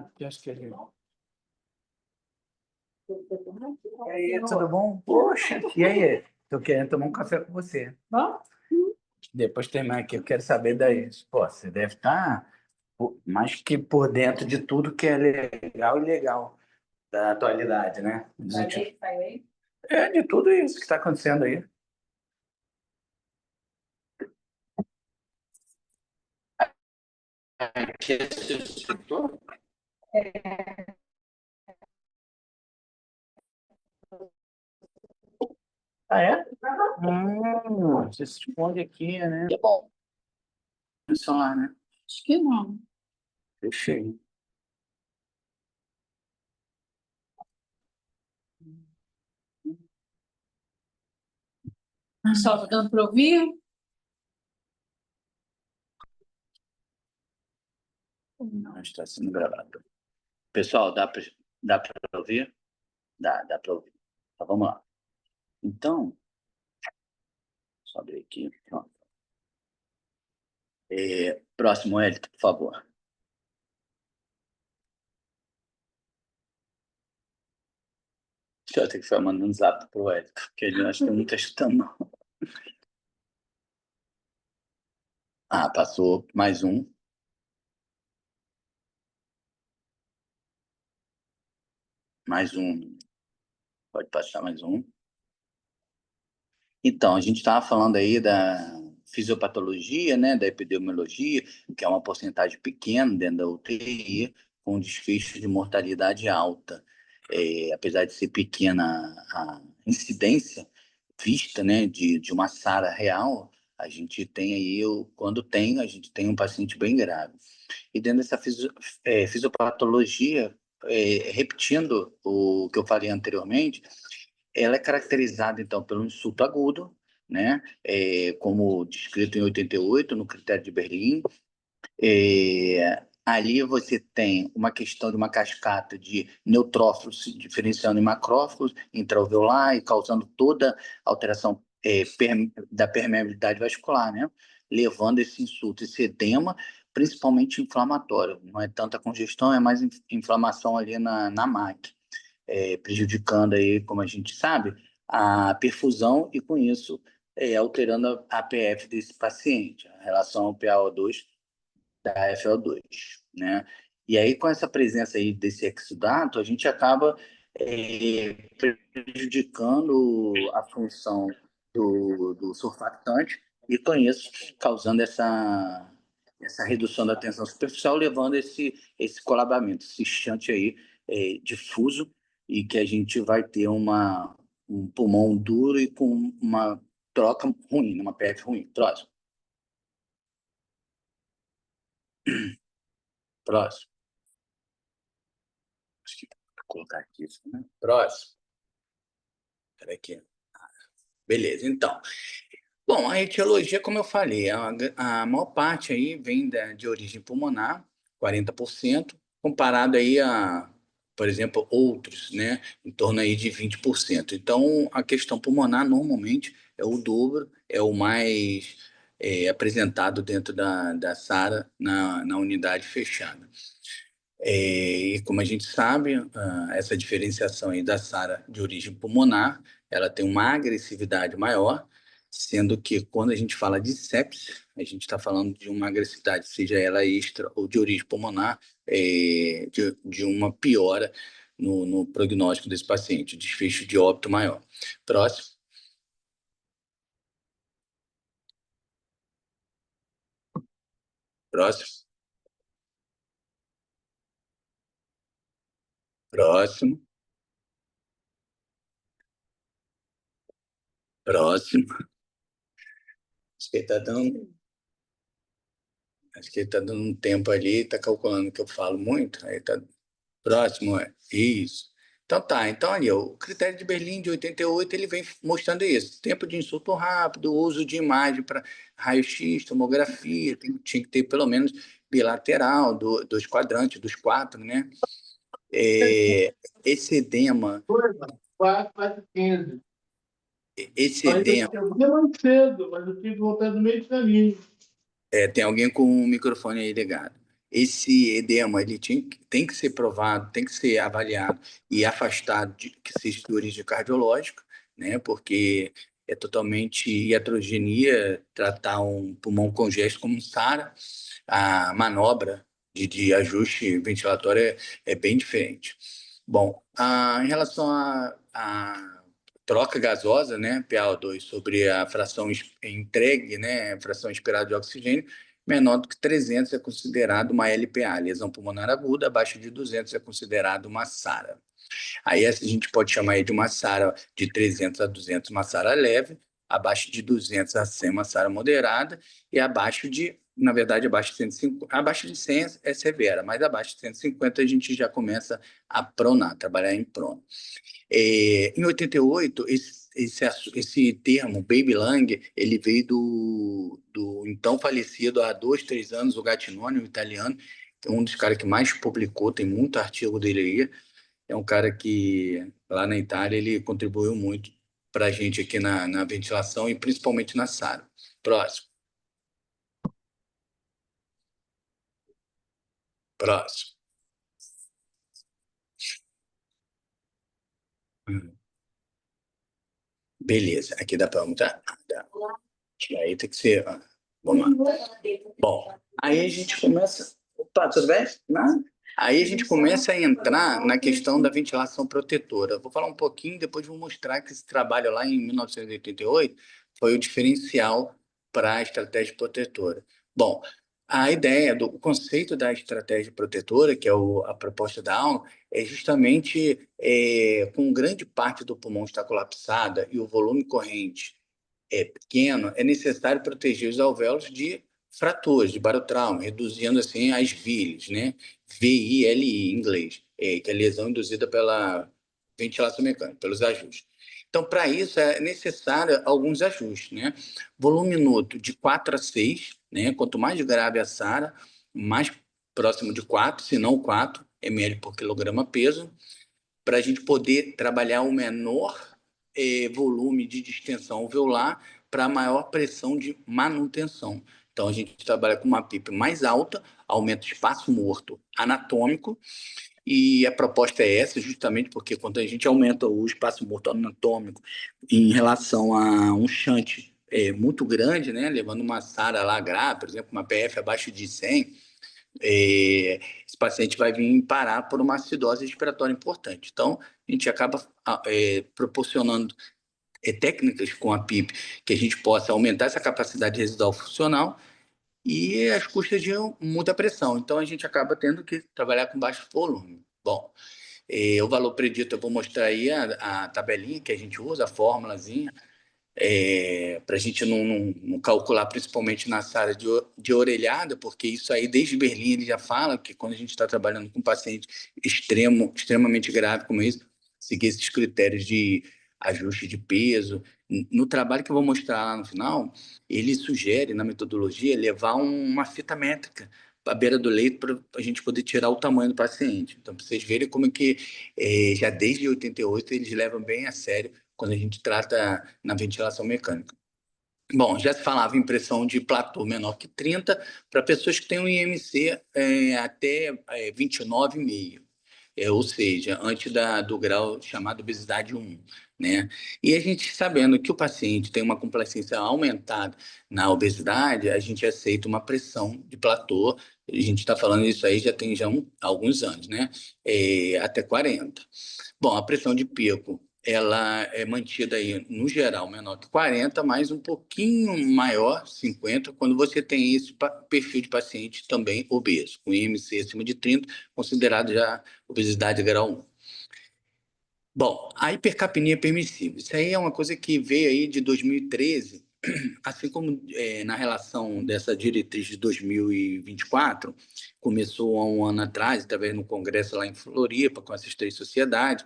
porque acho que ele... E aí, tudo bom? Poxa, e aí? Tô querendo tomar um café com você. Bom? Depois terminar aqui, eu quero saber daí. Pô, você deve estar mais que por dentro de tudo que é legal e legal da atualidade, né? Saiu aí? É, de tudo isso que está acontecendo aí. Que esse setor? Ah, é? Você se esconde aqui, né? É bom. No celular, né? Acho que não. Fechei. Só tá dando para ouvir? Não está sendo gravado. Pessoal, dá para ouvir? Dá para ouvir. Então, vamos lá. Então, só abrir aqui. Pronto. Próximo, Hélito, por favor. Deixa eu ter que ficar mandando um zap pro Hélito, porque ele acho que não está escutando, não. Ah, passou mais um. Mais um. Pode passar mais um. Então, a gente estava falando aí da fisiopatologia, né, da epidemiologia, que é uma porcentagem pequena dentro da UTI, com desfecho de mortalidade alta. Apesar de ser pequena a incidência vista, né, de uma SARA real, a gente tem aí, quando tem, a gente tem um paciente bem grave. E dentro dessa fisiopatologia, repetindo o que eu falei anteriormente, ela é caracterizada, então, pelo insulto agudo, né? Como descrito em 88, no critério de Berlim. Ali você tem uma questão de uma cascata de neutrófilos se diferenciando em macrófilos, intraalveolar e causando toda alteração da permeabilidade vascular, né? Levando esse insulto, esse edema, principalmente inflamatório. Não é tanta congestão, é mais inflamação ali na MAC, prejudicando aí, como a gente sabe, a perfusão e com isso alterando a PF desse paciente, a relação ao PaO2 da FO2, né? E aí com essa presença aí desse exudato, a gente acaba prejudicando a função do surfactante e com isso causando essa redução da tensão superficial, levando esse colabamento, esse instante aí difuso, e que a gente vai ter um pulmão duro e com uma troca ruim, uma PF ruim. Próximo. Próximo. Acho que vou colocar aqui, né? Próximo. Espera aqui. Beleza, então. Bom, a etiologia, como eu falei, a maior parte aí vem de origem pulmonar, 40%, comparado aí a, por exemplo, outros, né, em torno aí de 20%. Então, a questão pulmonar normalmente é o dobro, é o mais apresentado dentro da SARA na unidade fechada. E como a gente sabe, essa diferenciação aí da SARA de origem pulmonar, ela tem uma agressividade maior, sendo que quando a gente fala de sepsis, a gente está falando de uma agressividade, seja ela extra ou de origem pulmonar, de uma piora no prognóstico desse paciente, desfecho de óbito maior. Próximo. Próximo. Próximo. Próximo. Acho que ele está dando Acho que ele está dando um tempo ali, está calculando que eu falo muito, aí está próximo, isso. Então tá, então ali, ó, o critério de Berlim de 88, ele vem mostrando isso, tempo de insulto rápido, uso de imagem para raio-x, tomografia, tinha que ter pelo menos bilateral, dois quadrantes, dos quatro, né? Esse edema, 4h15. esse Mas edema, eu vou mais cedo, mas eu tive que voltar no meio do caminho. tem alguém com o microfone aí ligado. esse edema ele tem que ser provado, tem que ser avaliado e afastado de que seja de origem cardiológica, né? Porque é totalmente iatrogenia tratar um pulmão congesto como um SARA. A manobra de ajuste ventilatório é bem diferente. Bom, em relação à troca gasosa, né, PaO2, sobre a fração entregue, né, a fração esperada de oxigênio, menor do que 300 é considerado uma LPA, lesão pulmonar aguda, abaixo de 200 é considerado uma SARA. Aí a gente pode chamar aí de uma SARA de 300 a 200, uma SARA leve, abaixo de 200 a 100, uma SARA moderada, e abaixo de, na verdade, abaixo de 150, abaixo de 100 é severa, mas abaixo de 150 a gente já começa a pronar, trabalhar em prono. Em 88, esse termo, Baby Lung, ele veio do então falecido há 2, 3 anos, o Gattinone, um italiano, que é um dos caras que mais publicou, tem muito artigo dele aí. É um cara que, lá na Itália, ele contribuiu muito para a gente aqui na ventilação e principalmente na SARA. Próximo. Próximo. Beleza, aqui dá para mudar? Dá. Aí tem que ser. Vamos lá. Bom, aí a gente começa. Opa, tudo bem? Nada? Aí a gente começa a entrar na questão da ventilação protetora. Vou falar um pouquinho, depois vou mostrar que esse trabalho lá em 1988 foi o diferencial para a estratégia protetora. Bom, a ideia do o conceito da estratégia protetora, que é a proposta da aula, é justamente com grande parte do pulmão estar colapsada e o volume corrente pequeno, é necessário proteger os alvéolos de fraturas, de barotrauma, reduzindo assim as viles, né? VILI em inglês, que é lesão induzida pela ventilação mecânica, pelos ajustes. Então, para isso, é necessário alguns ajustes, né? Volume minuto de 4 a 6, né? Quanto mais grave a SARA, mais próximo de 4, se não 4 ml por quilograma peso, para a gente poder trabalhar o menor volume de distensão alveolar para maior pressão de manutenção. Então, a gente trabalha com uma PIP mais alta, aumenta o espaço morto anatômico, e a proposta é essa, justamente porque quando a gente aumenta o espaço morto anatômico em relação a um shunt muito grande, né, levando uma SARA lá grave, por exemplo, uma PF abaixo de 100, esse paciente vai vir parar por uma acidose respiratória importante. Então, a gente acaba proporcionando técnicas com a PIP que a gente possa aumentar essa capacidade residual funcional e as custas de muita pressão. Então, a gente acaba tendo que trabalhar com baixo volume. Bom, o valor predito, eu vou mostrar aí a tabelinha que a gente usa, a fórmulazinha, para a gente não calcular, principalmente nessa área de orelhada, porque isso aí, desde Berlim, ele já fala que quando a gente está trabalhando com um paciente extremamente grave como esse, seguir esses critérios de ajuste de peso. No trabalho que eu vou mostrar lá no final, ele sugere, na metodologia, levar uma fita métrica à beira do leito para a gente poder tirar o tamanho do paciente. Então, para vocês verem como é que, já desde 88, eles levam bem a sério quando a gente trata na ventilação mecânica. Bom, já se falava em pressão de platô menor que 30 para pessoas que têm um IMC até 29,5, ou seja, antes do grau chamado obesidade 1, né? E a gente sabendo que o paciente tem uma complacência aumentada na obesidade, a gente aceita uma pressão de platô, a gente está falando isso aí já tem alguns anos, né? Até 40. Bom, a pressão de pico, ela é mantida aí, no geral, menor que 40, mas um pouquinho maior, 50, quando você tem esse perfil de paciente também obeso, com IMC acima de 30, considerado já obesidade grau 1. Bom, a hipercapnia permissível. Isso aí é uma coisa que veio aí de 2013, assim como na relação dessa diretriz de 2024, começou há um ano atrás, através no congresso lá em Floripa, com essas 3 sociedades.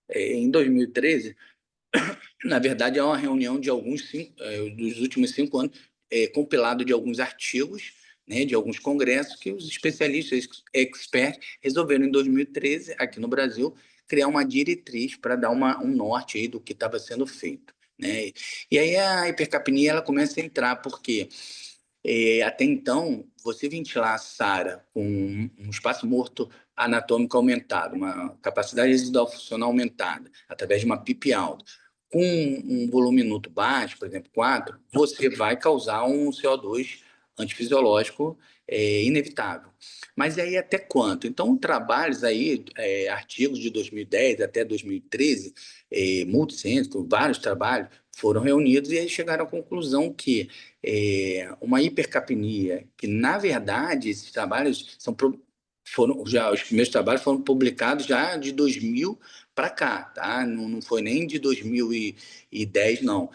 Em 2013, na verdade, é uma reunião de dos últimos 5 anos, compilado de alguns artigos, né, de alguns congressos, que os especialistas, experts, resolveram em 2013, aqui no Brasil, criar uma diretriz para dar um norte aí do que estava sendo feito, né? E aí a hipercapnia ela começa a entrar, porque Até então, você ventilar a SARA com um espaço morto anatômico aumentado, uma capacidade residual funcional aumentada, através de uma PIP alta, com um volume minuto baixo, por exemplo, 4, você vai causar um CO2 antifisiológico inevitável. Mas aí até quanto? Então, trabalhos aí, artigos de 2010 até 2013, multicêntricos, vários trabalhos, foram reunidos e aí chegaram à conclusão que uma hipercapnia, que na verdade esses trabalhos foram já os primeiros trabalhos foram publicados já de 2000 para cá, tá? Não foi nem de 2010, não.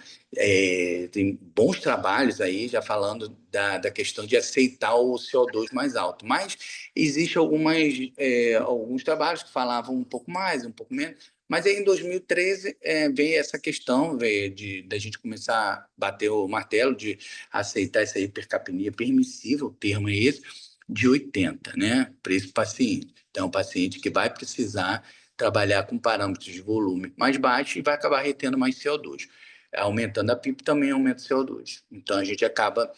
Tem bons trabalhos aí já falando da questão de aceitar o CO2 mais alto, mas existe alguns trabalhos que falavam um pouco mais, um pouco menos. Mas aí, em 2013, veio essa questão da gente começar a bater o martelo de aceitar essa hipercapnia permissiva, o termo é esse, de 80, né, para esse paciente. Então, é um paciente que vai precisar trabalhar com parâmetros de volume mais baixos e vai acabar retendo mais CO2. Aumentando a PIP também aumenta o CO2. Então, a gente acaba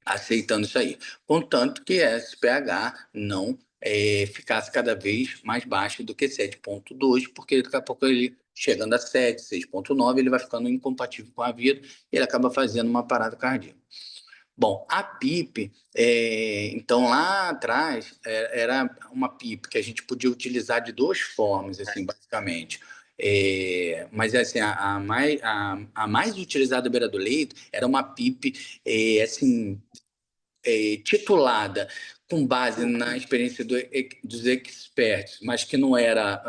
aceitando isso aí. Contanto que esse pH não ficasse cada vez mais baixo do que 7,2, porque daqui a pouco ele, chegando a 7, 6,9, ele vai ficando incompatível com a vida e ele acaba fazendo uma parada cardíaca. Bom, a PIP, então lá atrás, era uma PIP que a gente podia utilizar de duas formas, assim, basicamente. Mas assim, a mais utilizada à beira do leito era uma PIP assim, titulada com base na experiência dos experts, mas que não era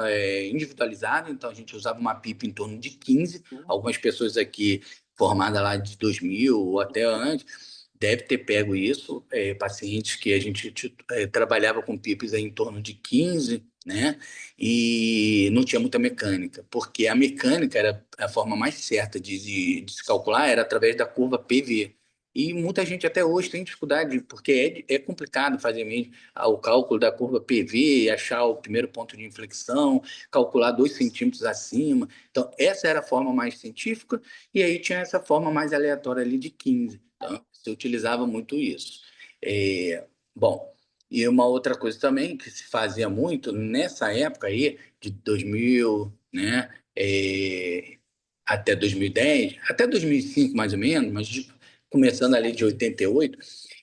individualizada, então a gente usava uma PIP em torno de 15, algumas pessoas aqui formadas lá de 2000 ou até antes, deve ter pego isso, pacientes que a gente trabalhava com PIPs em torno de 15, né? E não tinha muita mecânica, porque a mecânica era a forma mais certa de se calcular, era através da curva PV. E muita gente até hoje tem dificuldade, porque é complicado fazer mesmo o cálculo da curva PV, achar o primeiro ponto de inflexão, calcular 2 centímetros acima. Então, essa era a forma mais científica, e aí tinha essa forma mais aleatória ali de 15. Então, se utilizava muito isso. Bom, e uma outra coisa também que se fazia muito nessa época aí, de 2000, né, até 2010, até 2005 mais ou menos, mas começando ali de 88,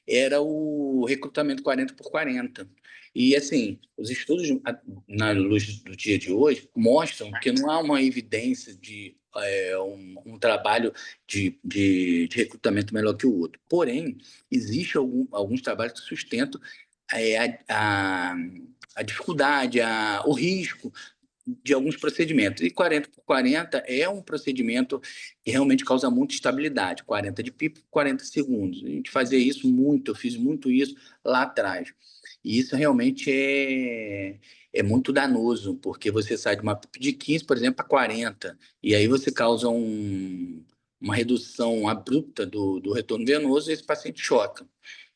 era o recrutamento 40 por 40. E, assim, os estudos, na luz do dia de hoje, mostram que não há uma evidência de um trabalho de recrutamento melhor que o outro. Porém, existem alguns trabalhos que sustentam a dificuldade, o risco de alguns procedimentos. E 40 por 40 é um procedimento que realmente causa muita estabilidade. 40 de PIP, 40 segundos. A gente fazia isso muito, eu fiz muito isso lá atrás. E isso realmente é muito danoso, porque você sai de uma PIP de 15, por exemplo, a 40, e aí você causa uma redução abrupta do retorno venoso e esse paciente choca.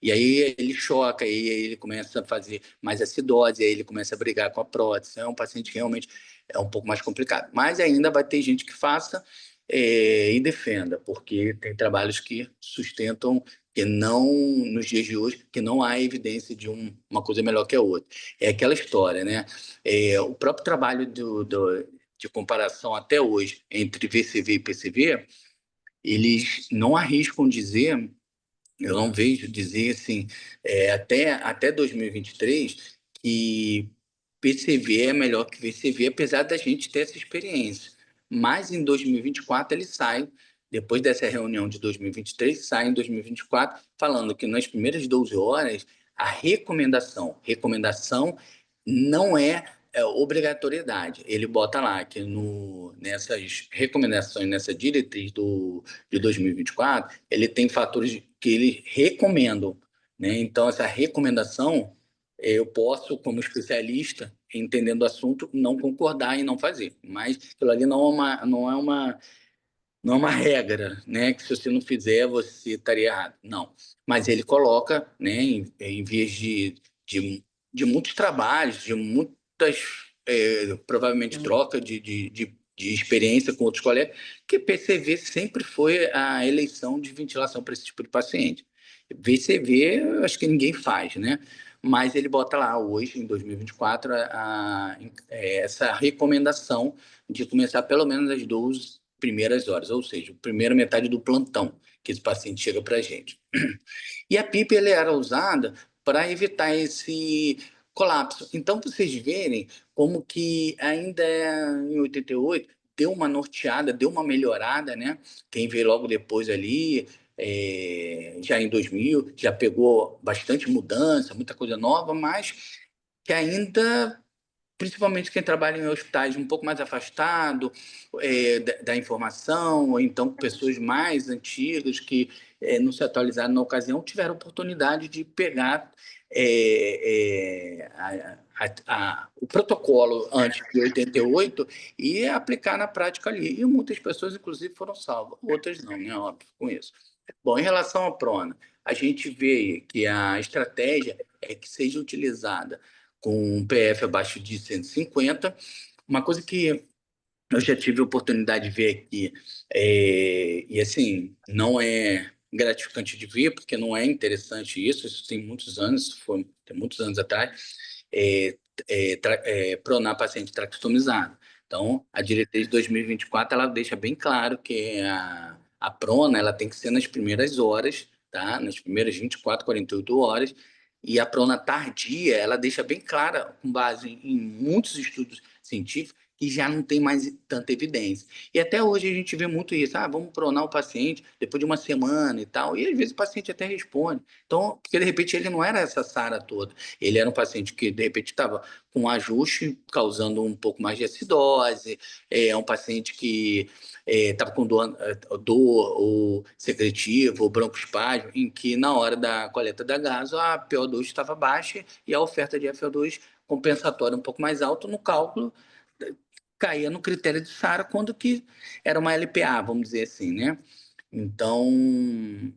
E aí ele choca, e aí ele começa a fazer mais acidose, aí ele começa a brigar com a prótese. É um paciente que realmente é um pouco mais complicado. Mas ainda vai ter gente que faça e defenda, porque tem trabalhos que sustentam que não, nos dias de hoje, que não há evidência de uma coisa melhor que a outra. É aquela história, né? O próprio trabalho de comparação até hoje entre VCV e PCV, eles não arriscam dizer, eu não vejo dizer assim, até 2023, que PCV é melhor que VCV, apesar da gente ter essa experiência. Mas em 2024 ele sai, depois dessa reunião de 2023, sai em 2024, falando que nas primeiras 12 horas, a recomendação não é obrigatoriedade. Ele bota lá que nessas recomendações, nessa diretriz de 2024, ele tem fatores que ele recomendam, né? Então, essa recomendação, eu posso, como especialista, entendendo o assunto, não concordar e não fazer. Mas aquilo ali não é uma regra, né? Que se você não fizer, você estaria errado. Não. Mas ele coloca, né, em vias de muitos trabalhos, de muitas, provavelmente, troca de experiência com outros colegas, que PCV sempre foi a eleição de ventilação para esse tipo de paciente. VCV, eu acho que ninguém faz, né? Mas ele bota lá hoje, em 2024, essa recomendação de começar pelo menos às 12 primeiras horas, ou seja, a primeira metade do plantão que esse paciente chega para a gente. E a PIP ele era usada para evitar esse colapso. Então, vocês verem como que ainda em 88 deu uma norteada, deu uma melhorada, né? Quem veio logo depois ali, já em 2000, já pegou bastante mudança, muita coisa nova, mas que ainda principalmente quem trabalha em hospitais um pouco mais afastado da informação, ou então pessoas mais antigas que não se atualizaram na ocasião, tiveram oportunidade de pegar o protocolo antes de 88 e aplicar na prática ali. E muitas pessoas, inclusive, foram salvas, outras não, né? Óbvio, com isso. Bom, em relação à prona, a gente vê que a estratégia é que seja utilizada com um PF abaixo de 150. Uma coisa que eu já tive a oportunidade de ver aqui, e assim, não é gratificante de ver, porque não é interessante isso tem muitos anos, tem muitos anos atrás, pronar paciente traqueostomizado. Então, a diretriz de 2024, ela deixa bem claro que a prona, ela tem que ser nas primeiras horas, tá? Nas primeiras 24, 48 horas, e a prona tardia, ela deixa bem clara, com base em muitos estudos científicos, que já não tem mais tanta evidência. E até hoje a gente vê muito isso, vamos pronar o paciente depois de uma semana e tal, e às vezes o paciente até responde. Então, porque de repente ele não era essa SARA toda, ele era um paciente que de repente estava com um ajuste, causando um pouco mais de acidose, um paciente que estava com dor ou secretivo ou broncoespasmo, em que na hora da coleta da gaso a PO2 estava baixa e a oferta de FO2 compensatória um pouco mais alta no cálculo caía no critério de SARA quando que era uma LPA, vamos dizer assim, né? Então,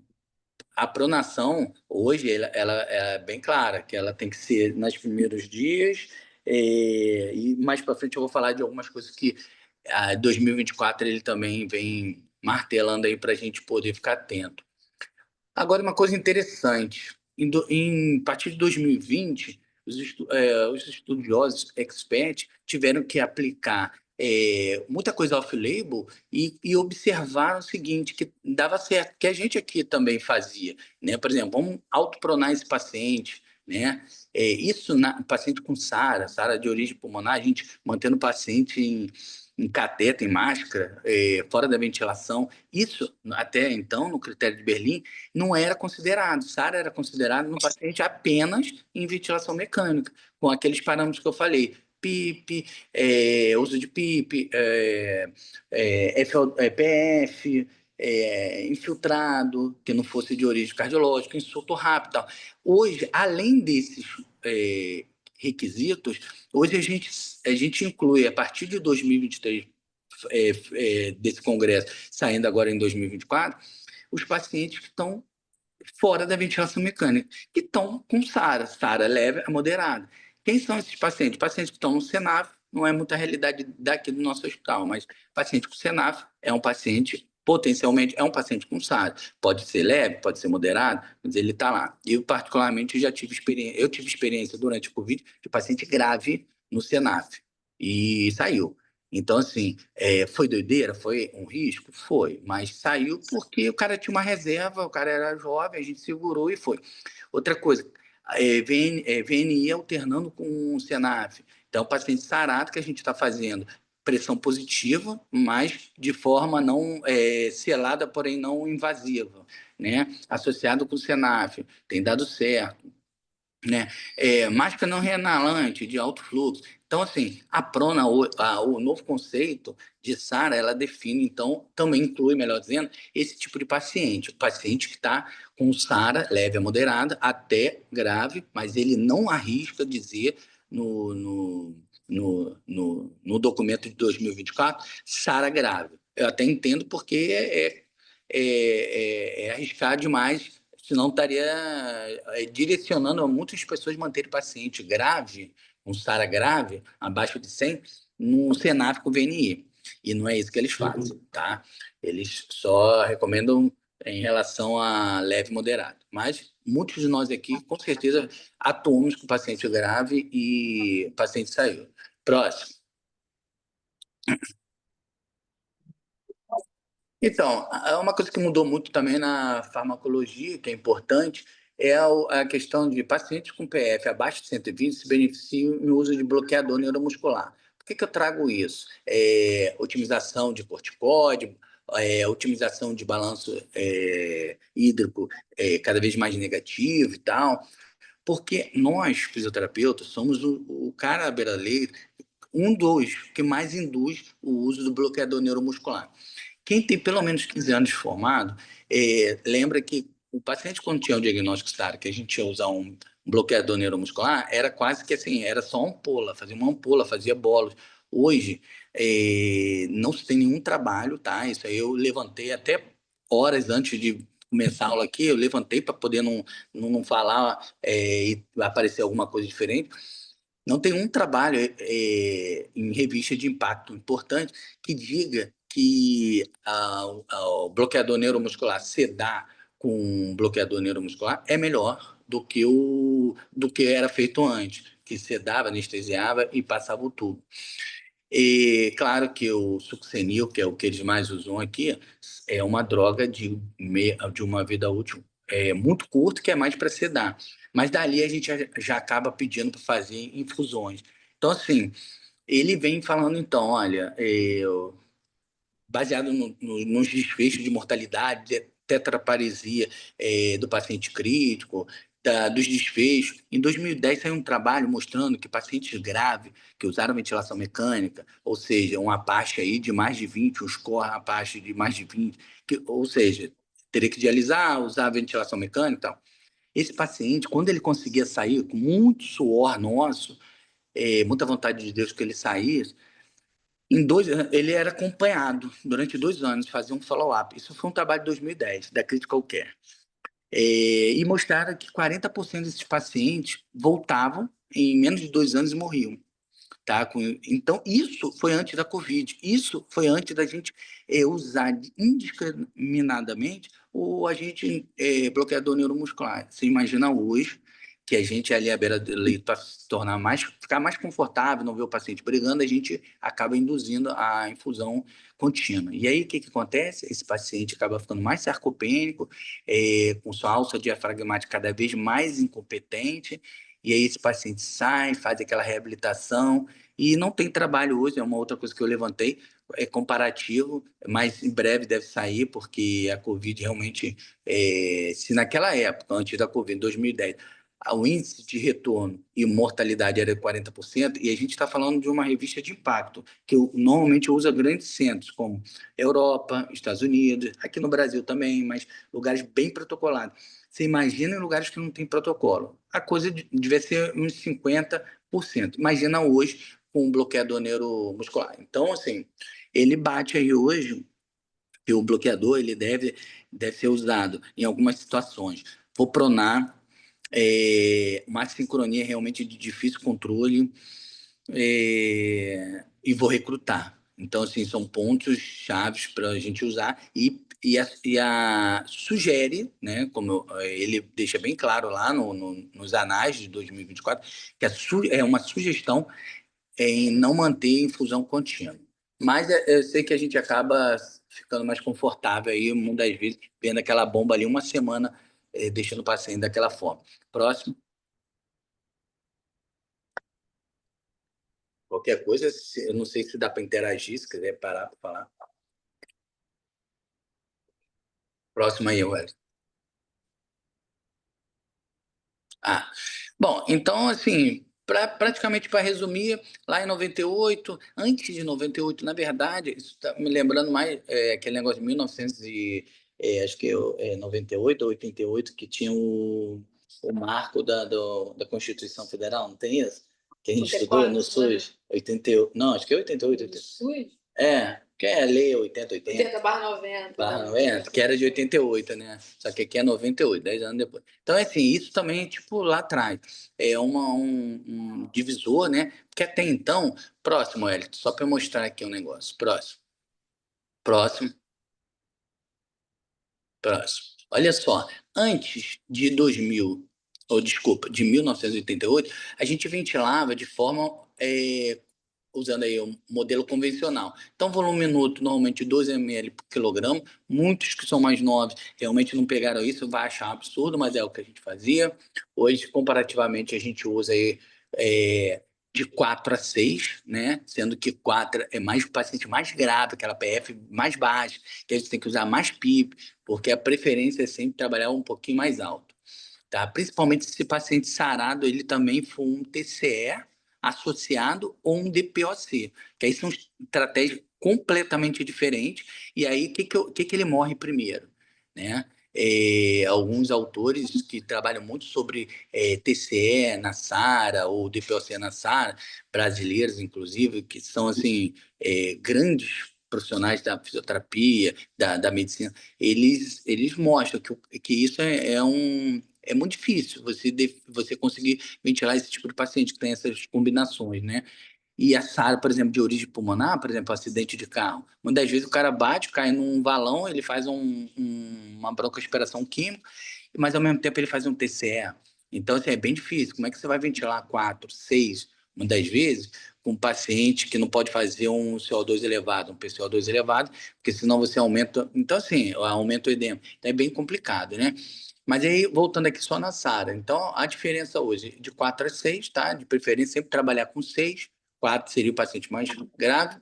a pronação, hoje, ela é bem clara, que ela tem que ser nos primeiros dias, e mais para frente eu vou falar de algumas coisas que 2024 ele também vem martelando aí para a gente poder ficar atento. Agora, uma coisa interessante, a partir de 2020, os estudiosos experts tiveram que aplicar muita coisa off-label e observaram o seguinte, que dava certo, que a gente aqui também fazia, né? Por exemplo, vamos autopronar esse paciente, né? Isso na paciente com SARA de origem pulmonar, a gente mantendo o paciente em cateter, em máscara, fora da ventilação, isso até então, no critério de Berlim, não era considerado. SARA era considerado no paciente apenas em ventilação mecânica, com aqueles parâmetros que eu falei. PIP, uso de PIP, PF, infiltrado, que não fosse de origem cardiológica, insulto rápido. Tal. Hoje, além desses requisitos, hoje a gente inclui, a partir de 2023, desse congresso, saindo agora em 2024, os pacientes que estão fora da ventilação mecânica, que estão com SARA leve a moderada. Quem são esses pacientes? Pacientes que estão no SENAF, não é muita realidade daqui do nosso hospital, mas paciente com SENAF é um paciente, potencialmente, é um paciente com SARA. Pode ser leve, pode ser moderado, mas ele está lá. Eu, particularmente, já tive experiência, durante o Covid de paciente grave no SENAF, e saiu. Então, assim, foi doideira? Foi um risco? Foi, mas saiu porque o cara tinha uma reserva, o cara era jovem, a gente segurou e foi. Outra coisa, VNI alternando com o SENAF. Então, o paciente sarado que a gente está fazendo pressão positiva, mas de forma não selada, porém não invasiva, né? Associado com o SENAF, tem dado certo, né? Máscara não reinalante de alto fluxo. Então, assim, a prona, o novo conceito de SARA, ela define, então, também inclui, melhor dizendo, esse tipo de paciente. O paciente que está com SARA leve a moderada, até grave, mas ele não arrisca dizer no documento de 2024 SARA grave. Eu até entendo porque é arriscar demais, senão estaria direcionando a muitas pessoas manterem paciente grave, um SARA grave, abaixo de 100, no SENAF com VNI. E não é isso que eles fazem, tá? Eles só recomendam em relação a leve e moderado. Mas muitos de nós aqui, com certeza, atuamos com paciente grave e o paciente saiu. Próximo. Então, uma coisa que mudou muito também na farmacologia, que é importante, é a questão de pacientes com PF abaixo de 120 se beneficiam no uso de bloqueador neuromuscular. Por que eu trago isso? Otimização de corticóide, otimização de balanço hídrico cada vez mais negativo e tal, porque nós, fisioterapeutas, somos o cara à beira-leira, um dos que mais induz o uso do bloqueador neuromuscular. Quem tem pelo menos 15 anos de formado, lembra que o paciente, quando tinha o diagnóstico SARA, que a gente ia usar um bloqueador neuromuscular, era quase que assim, era só ampola, fazia uma ampola, fazia bolos. Hoje, não se tem nenhum trabalho, tá? Isso aí eu levantei até horas antes de começar a aula aqui, eu levantei para poder não falar e aparecer alguma coisa diferente. Não tem um trabalho em revista de impacto importante que diga que o bloqueador neuromuscular sedar com um bloqueador neuromuscular é melhor do que era feito antes, que sedava, anestesiava e passava o tubo. E claro que o succinil, que é o que eles mais usam aqui, é uma droga de uma vida útil muito curta, que é mais para sedar. Mas dali a gente já acaba pedindo para fazer infusões. Então, assim, ele vem falando, então, olha, baseado nos desfechos de mortalidade, de tetraparesia do paciente crítico, dos desfechos. Em 2010 saiu um trabalho mostrando que pacientes graves que usaram ventilação mecânica, ou seja, uma Apache aí de mais de 20, um score Apache de mais de 20, ou seja, teria que dialisar, usar ventilação mecânica e tal. Esse paciente, quando ele conseguia sair com muito suor nosso, muita vontade de Deus que ele saísse, ele era acompanhado durante 2 anos, fazia um follow-up. Isso foi um trabalho de 2010, da Critical Care. E mostraram que 40% desses pacientes voltavam em menos de 2 anos e morriam. Tá? Então, isso foi antes da Covid. Isso foi antes da gente usar indiscriminadamente o agente bloqueador neuromuscular. Você imagina hoje que a gente ali à beira do leito para se tornar ficar mais confortável, não ver o paciente brigando, a gente acaba induzindo a infusão contínua. E aí, o que acontece? Esse paciente acaba ficando mais sarcopênico, com sua alça diafragmática cada vez mais incompetente, e aí esse paciente sai, faz aquela reabilitação, e não tem trabalho hoje, é uma outra coisa que eu levantei, é comparativo, mas em breve deve sair, porque a Covid realmente, se naquela época, antes da Covid, 2010, o índice de retorno e mortalidade era de 40%, e a gente está falando de uma revista de impacto, que normalmente usa grandes centros, como Europa, Estados Unidos, aqui no Brasil também, mas lugares bem protocolados. Você imagina em lugares que não tem protocolo. A coisa devia ser uns 50%. Imagina hoje com um bloqueador neuromuscular. Então, assim, ele bate aí hoje que o bloqueador ele deve ser usado em algumas situações. Vou pronar, uma sincronia realmente de difícil controle, e vou recrutar. Então, assim, são pontos chaves para a gente usar sugere, né, ele deixa bem claro lá nos anais de 2024, que é uma sugestão em não manter infusão contínua. Mas eu sei que a gente acaba ficando mais confortável aí, muitas das vezes, vendo aquela bomba ali uma semana, deixando o paciente daquela forma. Próximo. Qualquer coisa, eu não sei se dá para interagir, se quiser parar para falar. Próximo aí, Wellington. Ah, bom, então, assim, praticamente para resumir, lá em 98, antes de 98, na verdade, isso está me lembrando mais aquele negócio de 1900 acho que 98 ou 88, que tinha o marco da Constituição Federal, não tem isso? Que a gente estudou no SUS, 88, não, acho que é 88. No SUS? Que é a lei 8080. 80/90. Barra 90, que era de 88, né? Só que aqui é 98, 10 anos depois. Então, assim, isso também é tipo lá atrás. É um divisor, né? Porque até então, próximo, Hélio, só para mostrar aqui um negócio. Próximo, próximo, Próximo. Olha só, antes de 1988, a gente ventilava de forma usando aí o modelo convencional. Então, volume minuto, normalmente 12 ml por quilograma. Muitos que são mais novos realmente não pegaram isso, vai achar um absurdo, mas é o que a gente fazia. Hoje, comparativamente, a gente usa aí de 4 a 6, né? Sendo que 4 é mais o paciente mais grave, aquela PF mais baixa, que a gente tem que usar mais PIP, porque a preferência é sempre trabalhar um pouquinho mais alto. Tá? Principalmente se esse paciente sarado ele também for um TCE associado ou um DPOC, que aí são estratégias completamente diferentes, e aí o que ele morre primeiro, né? Alguns autores que trabalham muito sobre TCE na SARA ou DPOC na SARA, brasileiros inclusive, que são assim grandes profissionais da fisioterapia, da medicina, eles mostram que isso é muito difícil você conseguir ventilar esse tipo de paciente que tem essas combinações, né? E a SARA, por exemplo, de origem pulmonar, por exemplo, acidente de carro, muitas vezes o cara bate, cai num valão, ele faz uma broncoaspiração química, mas ao mesmo tempo ele faz um TCE. Então, assim, é bem difícil. Como é que você vai ventilar 4, 6, muitas vezes, com um paciente que não pode fazer um CO2 elevado, um PCO2 elevado, porque senão você aumenta. Então, assim, aumenta o edema. Então, é bem complicado, né? Mas aí, voltando aqui só na SARA, então a diferença hoje de 4 a 6, tá? De preferência sempre trabalhar com 6, 4 seria o paciente mais grave,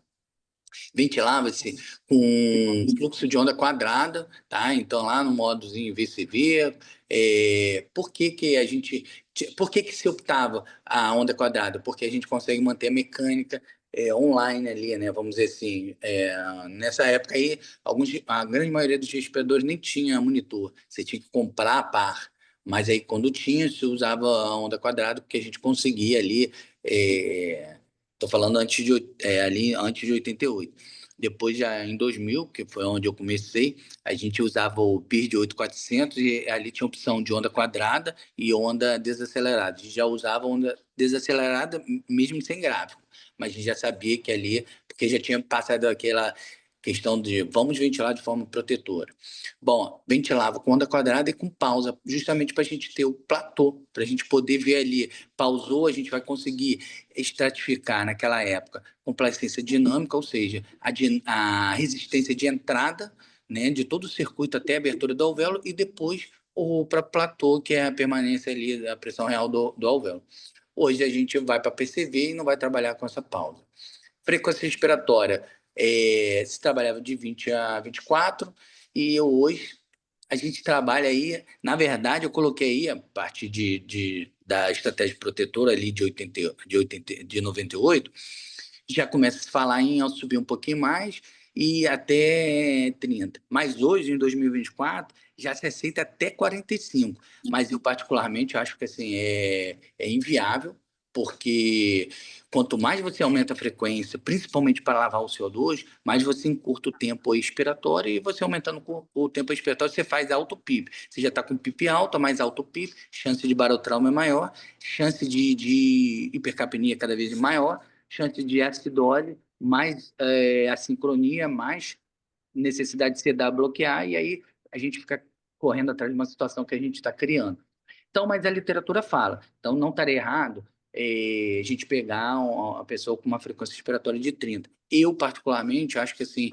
ventilava-se com fluxo de onda quadrada, tá? Então lá no modozinho VCV, por que que a gente, por que que se optava a onda quadrada? Porque a gente consegue manter a mecânica online ali, né? Vamos dizer assim, nessa época aí, a grande maioria dos respiradores nem tinha monitor, você tinha que comprar a par. Mas aí, quando tinha, se usava a onda quadrada, porque a gente conseguia ali. Estou falando ali antes de 88. Depois, já em 2000, que foi onde eu comecei, a gente usava o PIR 8400 e ali tinha opção de onda quadrada e onda desacelerada. A gente já usava onda desacelerada mesmo sem gráfico, mas a gente já sabia que ali, porque já tinha passado aquela questão de vamos ventilar de forma protetora. Bom, ventilava com onda quadrada e com pausa, justamente para a gente ter o platô, para a gente poder ver ali, pausou, a gente vai conseguir estratificar naquela época complacência dinâmica, ou seja, a resistência de entrada, né, de todo o circuito até a abertura do alvéolo e depois o próprio platô, que é a permanência ali da pressão real do alvéolo. Hoje a gente vai para PCV e não vai trabalhar com essa pausa. Frequência respiratória, se trabalhava de 20 a 24 e hoje a gente trabalha aí, na verdade eu coloquei aí a parte da estratégia protetora ali de 98, já começa a se falar em subir um pouquinho mais e até 30. Mas hoje, em 2024, já se aceita até 45. Mas eu, particularmente, acho que assim, é inviável, porque quanto mais você aumenta a frequência, principalmente para lavar o CO2, mais você encurta o tempo expiratório e você aumentando o tempo expiratório, você faz alto PIP. Você já está com PIP alto, mais alto PIP, chance de barotrauma é maior, chance de hipercapnia cada vez maior, chance de acidose, mais assincronia, mais necessidade de CDA bloquear, e aí a gente fica correndo atrás de uma situação que a gente está criando. Então, mas a literatura fala. Então, não estaria errado a gente pegar uma pessoa com uma frequência respiratória de 30. Eu, particularmente, acho que assim,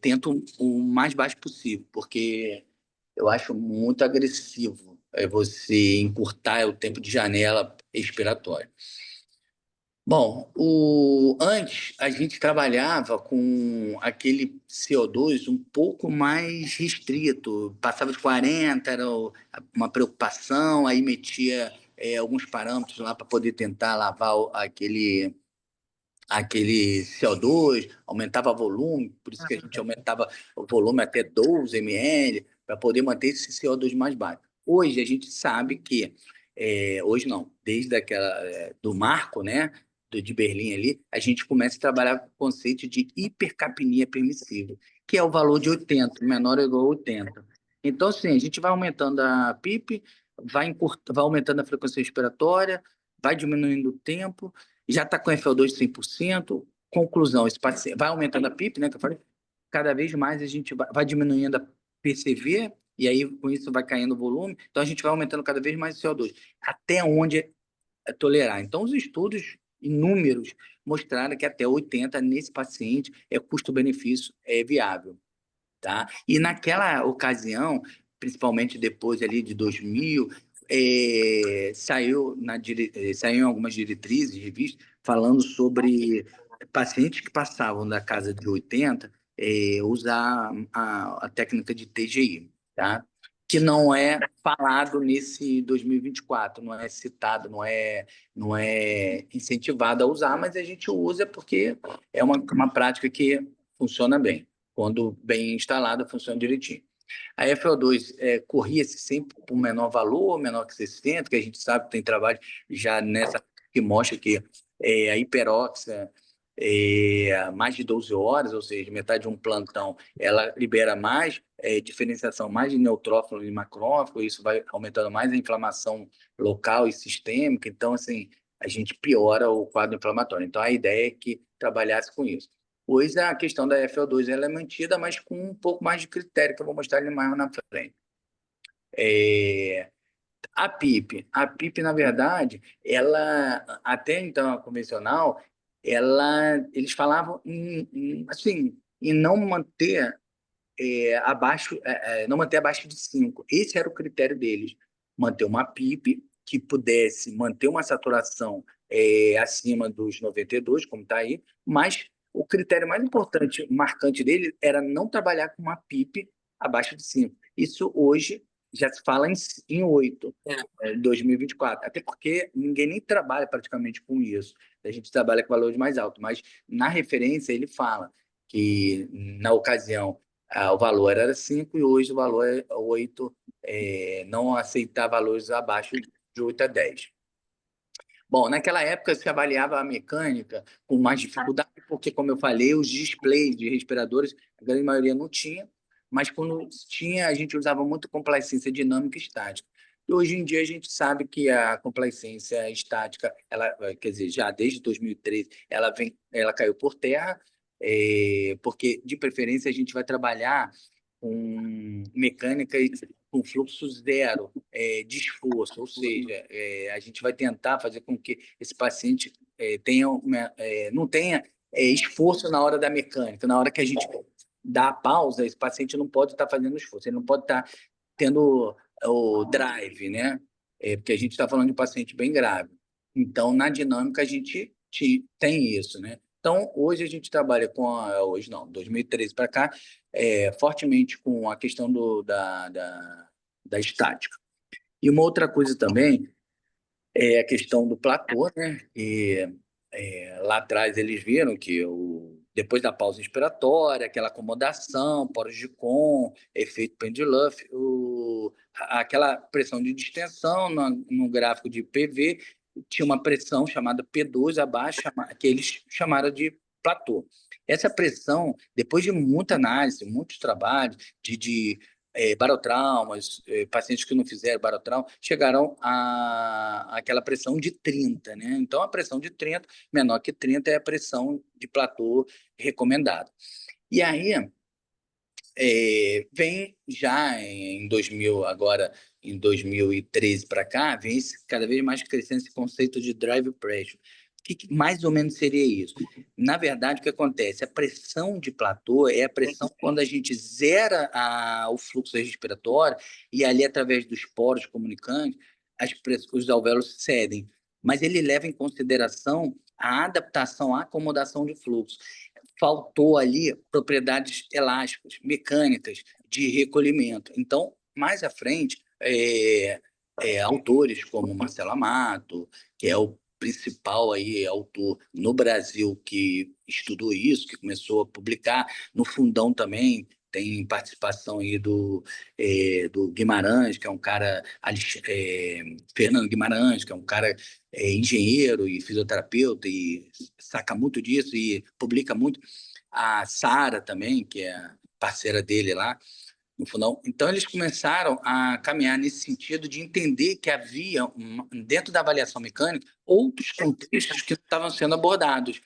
tento o mais baixo possível, porque eu acho muito agressivo você encurtar o tempo de janela expiratória. Bom, antes a gente trabalhava com aquele CO2 um pouco mais restrito, passava de 40, era uma preocupação, aí metia alguns parâmetros lá para poder tentar lavar aquele CO2, aumentava volume, por isso que a gente aumentava o volume até 12 ml, para poder manter esse CO2 mais baixo. Hoje a gente sabe que, hoje não, desde do marco, né, de Berlim ali, a gente começa a trabalhar com o conceito de hipercapnia permissível, que é o valor de 80, menor ou igual a 80. Então, assim, a gente vai aumentando a PIP, vai aumentando a frequência respiratória, vai diminuindo o tempo, já está com FO2 100%. Conclusão, esse paciente vai aumentando a PIP, né, que eu falei, cada vez mais a gente vai diminuindo perceber, e aí com isso vai caindo o volume, então a gente vai aumentando cada vez mais o CO2, até onde tolerar. Então, os estudos inúmeros mostraram que até 80 nesse paciente custo-benefício viável, tá? E naquela ocasião, principalmente depois ali de 2000, saiu algumas diretrizes, revistas, falando sobre pacientes que passavam da casa de 80 usar a técnica de TGI, tá? Que não é falado nesse 2024, não é citado, não é incentivado a usar, mas a gente usa porque é uma prática que funciona bem. Quando bem instalada, funciona direitinho. A FO2 corria-se sempre por menor valor, menor que 60, que a gente sabe que tem trabalho já nessa que mostra que a hiperóxia mais de 12 horas, ou seja, metade de um plantão, ela libera mais diferenciação mais de neutrófilo e macrófilo, isso vai aumentando mais a inflamação local e sistêmica, então, assim, a gente piora o quadro inflamatório. Então, a ideia é que trabalhasse com isso. Pois a questão da FO2 ela é mantida, mas com um pouco mais de critério, que eu vou mostrar ele mais na frente. A PIP, na verdade, ela, até então, a convencional, eles falavam assim, em não manter não manter abaixo de 5. Esse era o critério deles, manter uma PIP que pudesse manter uma saturação acima dos 92, como está aí, mas o critério mais importante, marcante dele, era não trabalhar com uma PIP abaixo de 5. Isso hoje já se fala em 8, 2024, até porque ninguém nem trabalha praticamente com isso. A gente trabalha com valores mais altos, mas na referência ele fala que, na ocasião, o valor era 5 e hoje o valor é 8, não aceitar valores abaixo de 8 a 10. Bom, naquela época se avaliava a mecânica com mais dificuldade, porque, como eu falei, os displays de respiradores, a grande maioria não tinha, mas quando tinha, a gente usava muito complacência dinâmica e estática. E hoje em dia a gente sabe que a complacência estática, ela, quer dizer, já desde 2013, ela caiu por terra, porque, de preferência, a gente vai trabalhar com mecânica com fluxo zero de esforço, ou seja, a gente vai tentar fazer com que esse paciente não tenha esforço na hora da mecânica. Na hora que a gente dá a pausa, esse paciente não pode estar fazendo esforço, ele não pode estar tendo o drive, né? Porque a gente está falando de um paciente bem grave. Então, na dinâmica, a gente tem isso, né? Então, hoje a gente trabalha com hoje não, 2013 para cá, fortemente com a questão da estática. E uma outra coisa também é a questão do platô, né? E, lá atrás eles viram que depois da pausa inspiratória, aquela acomodação, poros de Kohn, efeito Pendiluff, aquela pressão de distensão no gráfico de PV, tinha uma pressão chamada P2 abaixo, que eles chamaram de platô. Essa pressão, depois de muita análise, muitos trabalhos de barotraumas, pacientes que não fizeram barotrauma, chegaram àquela pressão de 30, né? Então, a pressão de 30, menor que 30, é a pressão de platô recomendada. E aí, vem já em 2000, agora em 2013 para cá, vem cada vez mais crescendo esse conceito de drive pressure. O que mais ou menos seria isso? Na verdade, o que acontece? A pressão de platô é a pressão quando a gente zera o fluxo respiratório e ali, através dos poros comunicantes, os alvéolos cedem. Mas ele leva em consideração a adaptação, a acomodação de fluxo. Faltou ali propriedades elásticas, mecânicas, de recolhimento. Então, mais à frente, autores como Marcelo Amato, que é o principal aí, autor no Brasil que estudou isso, que começou a publicar, no Fundão também tem participação aí do Guimarães, que é um cara, Fernando Guimarães, que é um cara engenheiro e fisioterapeuta e saca muito disso e publica muito. A Sara também, que é parceira dele lá no Fundão. Então, eles começaram a caminhar nesse sentido de entender que havia, dentro da avaliação mecânica, outros contextos que estavam sendo abordados.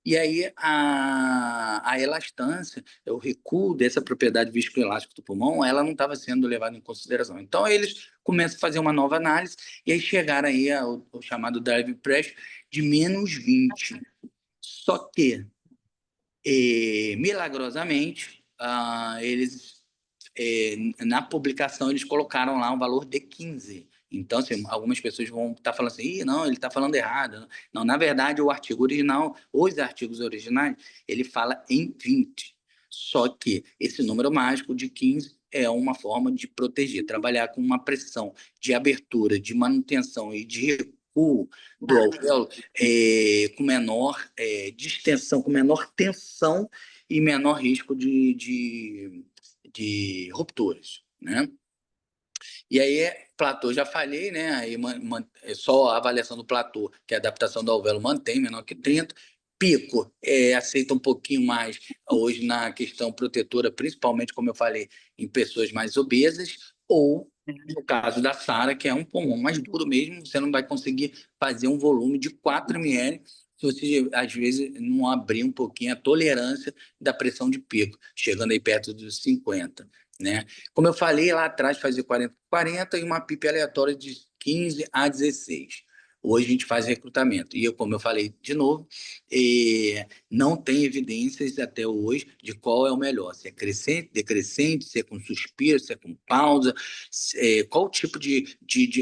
E aí a elastância, o recuo dessa propriedade viscoelástica do pulmão, ela não estava sendo levada em consideração. Então, eles começam a fazer uma nova análise e aí chegaram aí ao chamado drive pressure de -20. Só que, milagrosamente, eles na publicação eles colocaram lá um valor de 15. Então, assim, algumas pessoas vão estar falando assim, Ih, não, ele está falando errado. Não, na verdade, o artigo original, os artigos originais, ele fala em 20. Só que esse número mágico de 15 é uma forma de proteger, trabalhar com uma pressão de abertura, de manutenção e de recuo do alvéolo com menor distensão, com menor tensão e menor risco de rupturas, né? E aí, platô, já falei, né? Aí, só a avaliação do platô, que é a adaptação do alvéolo, mantém menor que 30. Pico, aceita um pouquinho mais hoje na questão protetora, principalmente, como eu falei, em pessoas mais obesas, ou no caso da Sara, que é um pulmão mais duro mesmo, você não vai conseguir fazer um volume de 4 ml se você, às vezes, não abrir um pouquinho a tolerância da pressão de pico, chegando aí perto dos 50, né? Como eu falei lá atrás, fazia 40 e uma PIP aleatória de 15 a 16. Hoje a gente faz recrutamento. E eu, como eu falei de novo, não tem evidências até hoje de qual é o melhor. Se é crescente, decrescente, se é com suspiro, se é com pausa, qual tipo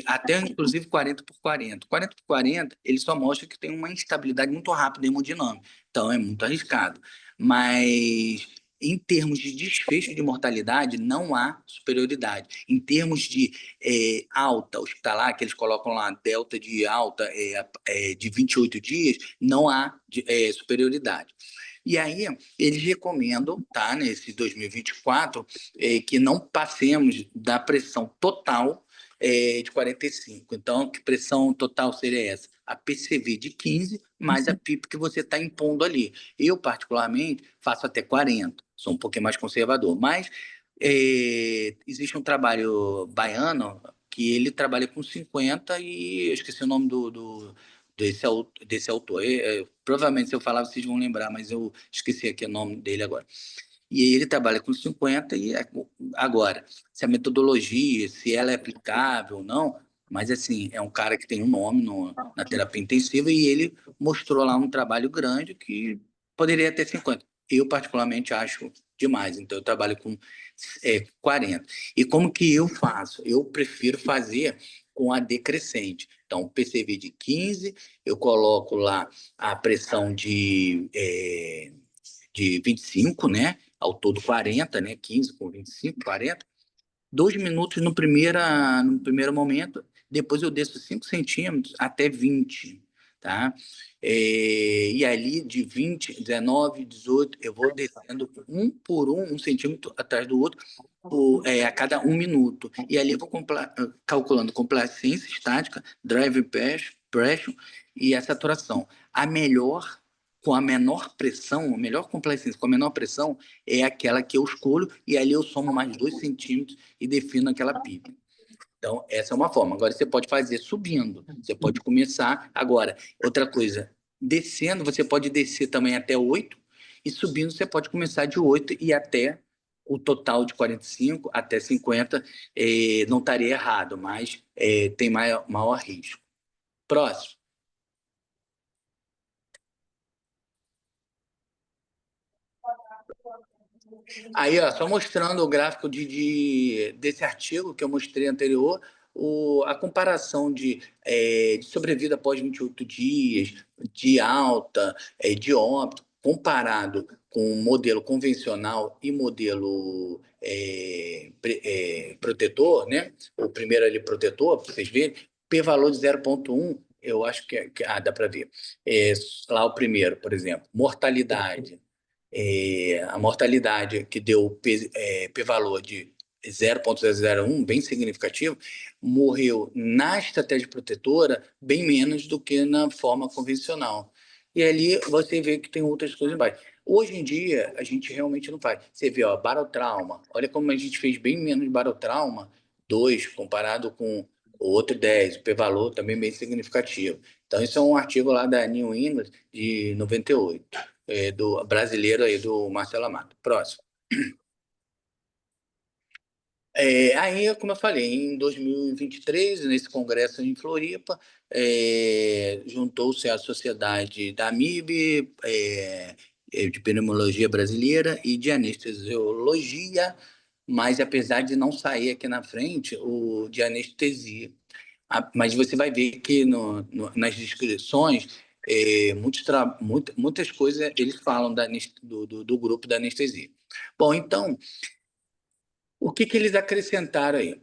até inclusive 40 por 40. 40 por 40, ele só mostra que tem uma instabilidade muito rápida hemodinâmica. Então é muito arriscado. Mas em termos de desfecho de mortalidade, não há superioridade. Em termos de alta hospitalar, que eles colocam lá, delta de alta de 28 dias, não há superioridade. E aí, eles recomendam, tá, nesse 2024, que não passemos da pressão total de 45. Então, que pressão total seria essa? A PCV de 15 mais a PIP que você está impondo ali. Eu, particularmente, faço até 40, sou um pouquinho mais conservador, mas existe um trabalho baiano que ele trabalha com 50 e eu esqueci o nome desse autor. Provavelmente, se eu falar, vocês vão lembrar, mas eu esqueci aqui o nome dele agora. E ele trabalha com 50 e agora, se a metodologia, se ela é aplicável ou não, mas assim, é um cara que tem um nome na terapia intensiva e ele mostrou lá um trabalho grande que poderia ter 50. Eu, particularmente, acho demais, então eu trabalho com 40. E como que eu faço? Eu prefiro fazer com a decrescente. Então, PCV de 15, eu coloco lá a pressão de 25, né? Ao todo 40, né? 15 com 25, 40. 2 minutos no primeiro momento, depois eu desço 5 centímetros até 20, tá? E ali de 20, 19, 18, eu vou descendo um por um centímetro atrás do outro, a cada 1 minuto. E ali eu vou calculando complacência estática, drive pressure e a saturação. A melhor, com a menor pressão, a melhor complacência com a menor pressão é aquela que eu escolho, e ali eu somo mais 2 centímetros e defino aquela pipa. Então, essa é uma forma. Agora, você pode fazer subindo. Você pode começar agora. Outra coisa, descendo, você pode descer também até 8, e subindo, você pode começar de 8 e até o total de 45 até 50. Não estaria errado, mas tem maior risco. Próximo. Aí, ó, só mostrando o gráfico desse artigo que eu mostrei anterior, a comparação de sobrevida após 28 dias, de alta, de óbito, comparado com o modelo convencional e modelo protetor, né? O primeiro ali protetor, para vocês verem, p-valor de 0,1, eu acho dá para ver. Lá o primeiro, por exemplo, mortalidade. A mortalidade que deu p-valor de 0,001, bem significativo, morreu na estratégia protetora bem menos do que na forma convencional. E ali você vê que tem outras coisas embaixo. Hoje em dia, a gente realmente não faz. Você vê, ó, barotrauma. Olha como a gente fez bem menos barotrauma, 2, comparado com o outro 10. O p-valor também bem significativo. Então, isso é um artigo lá da New England de 98. do brasileiro aí, do Marcelo Amado. Próximo. Aí, como eu falei, em 2023, nesse congresso em Floripa, juntou-se a Sociedade da AMIB, de Pneumologia Brasileira e de Anestesiologia, mas apesar de não sair aqui na frente, o de anestesia. Mas você vai ver que nas descrições, muitas coisas eles falam do grupo da anestesia. Bom, então, o que eles acrescentaram aí?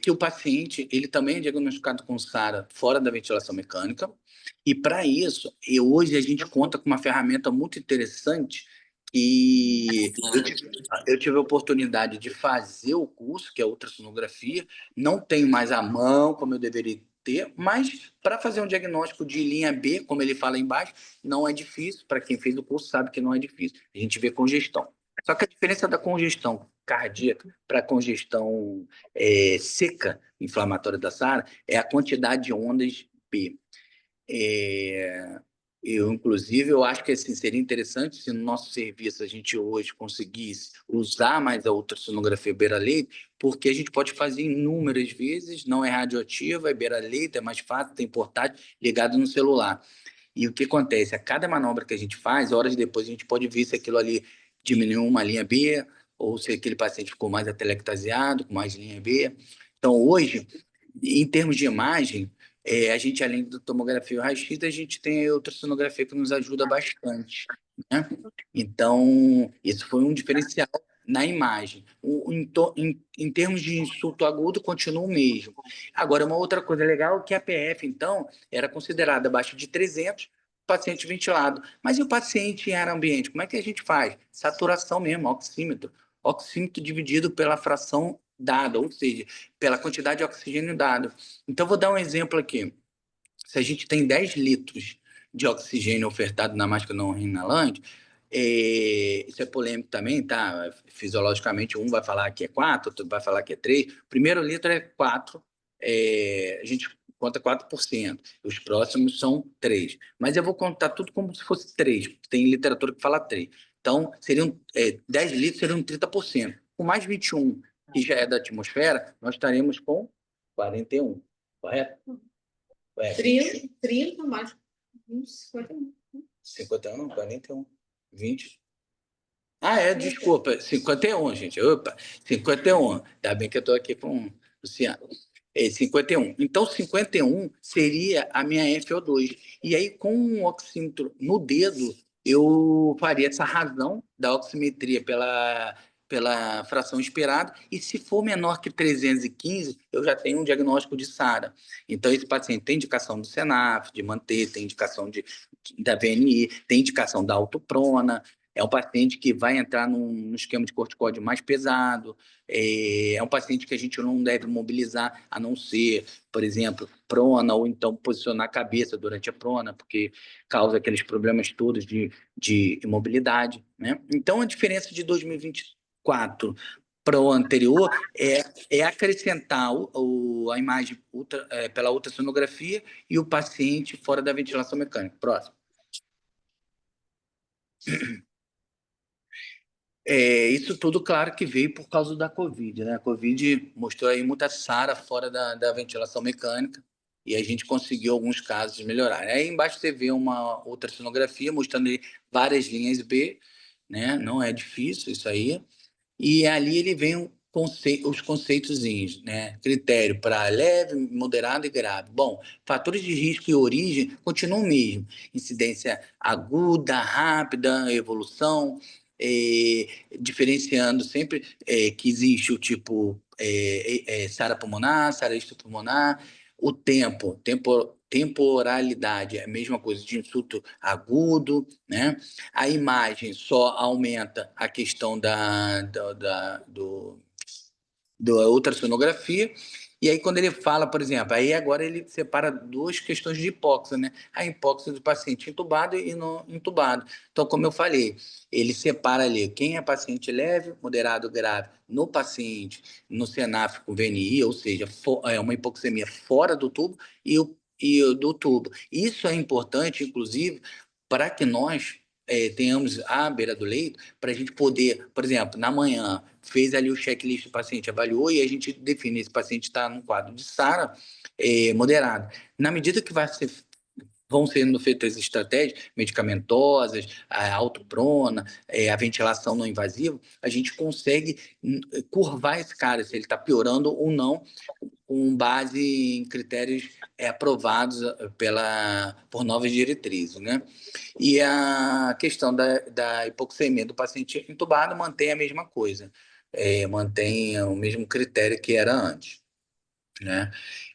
Que o paciente ele também é diagnosticado com SARA fora da ventilação mecânica, e para isso, hoje a gente conta com uma ferramenta muito interessante que eu tive a oportunidade de fazer o curso, que é ultrassonografia, não tenho mais à mão como eu deveria ter, mas para fazer um diagnóstico de linha B, como ele fala embaixo, não é difícil, para quem fez o curso sabe que não é difícil, a gente vê congestão. Só que a diferença da congestão cardíaca para a congestão seca, inflamatória da SARA, é a quantidade de ondas B. Inclusive, eu acho que assim, seria interessante se no nosso serviço a gente hoje conseguisse usar mais a ultrassonografia beira-leito, porque a gente pode fazer inúmeras vezes, não é radioativa, é beira-leito, é mais fácil, tem portátil ligado no celular. E o que acontece? A cada manobra que a gente faz, horas depois a gente pode ver se aquilo ali diminuiu uma linha B, ou se aquele paciente ficou mais atelectasiado, com mais linha B. Então, hoje, em termos de imagem, a gente, além da tomografia e o raio-x, a gente tem a ultrassonografia que nos ajuda bastante, né? Então, isso foi um diferencial na imagem. Em termos de insulto agudo, continua o mesmo. Agora, uma outra coisa legal é que a PF, então, era considerada abaixo de 300, paciente ventilado. Mas e o paciente em ar ambiente? Como é que a gente faz? Saturação mesmo, oxímetro. Oxímetro dividido pela fração dada, ou seja, pela quantidade de oxigênio dado. Então, vou dar um exemplo aqui. Se a gente tem 10 litros de oxigênio ofertado na máscara não inalante, isso é polêmico também, tá? Fisiologicamente, um vai falar que é 4, outro vai falar que é 3. O primeiro litro é 4, a gente conta 4%. Os próximos são 3. Mas eu vou contar tudo como se fosse 3. Tem literatura que fala 3. Então, 10 litros seriam 30%. Com mais 21, que já é da atmosfera, nós estaremos com 41, correto? 30 mais 51. 51, não, 41, 20. Desculpa, 51, gente. Opa, 51. Ainda bem que eu estou aqui com o Luciano. 51. Então, 51 seria a minha FO2. E aí, com um oxímetro no dedo, eu faria essa razão da oximetria pela fração esperada. E se for menor que 315, eu já tenho um diagnóstico de SARA. Então, esse paciente tem indicação do Senaf, de manter, tem indicação da VNI, tem indicação da autoprona. É um paciente que vai entrar num esquema de corticóide mais pesado, é um paciente que a gente não deve mobilizar, a não ser, por exemplo, prona, ou então posicionar a cabeça durante a prona, porque causa aqueles problemas todos de imobilidade, né? Então, a diferença de 2024 para o anterior é acrescentar a imagem pela ultrassonografia e o paciente fora da ventilação mecânica. Próximo. Isso tudo, claro, que veio por causa da Covid, né? A Covid mostrou aí muita SARA fora da ventilação mecânica e a gente conseguiu alguns casos melhorar. Aí embaixo você vê uma ultrassonografia mostrando aí várias linhas B, né? Não é difícil isso aí. E ali ele vem os conceitozinhos, né? Critério para leve, moderado e grave. Bom, fatores de risco e origem continuam o mesmo. Incidência aguda, rápida, evolução, diferenciando sempre que existe o tipo SARA pulmonar, SARA extrapulmonar, o temporalidade é a mesma coisa de insulto agudo, né? A imagem só aumenta a questão da ultrassonografia. E aí, quando ele fala, por exemplo, aí agora ele separa duas questões de hipóxia, né? A hipóxia do paciente entubado e não entubado. Então, como eu falei, ele separa ali quem é paciente leve, moderado, grave no paciente, no Senaf com VNI, ou seja, é uma hipoxemia fora do tubo e do tubo. Isso é importante, inclusive, para que nós tenhamos à beira do leito, para a gente poder, por exemplo, na manhã, fez ali o checklist, o paciente avaliou e a gente define se o paciente está num quadro de SARA moderado. Na medida que vão sendo feitas estratégias medicamentosas, a autoprona, a ventilação não invasiva, a gente consegue curvar esse cara, se ele está piorando ou não, com base em critérios aprovados por novas diretrizes, né? E a questão da hipoxemia do paciente entubado mantém a mesma coisa, mantém o mesmo critério que era antes, né?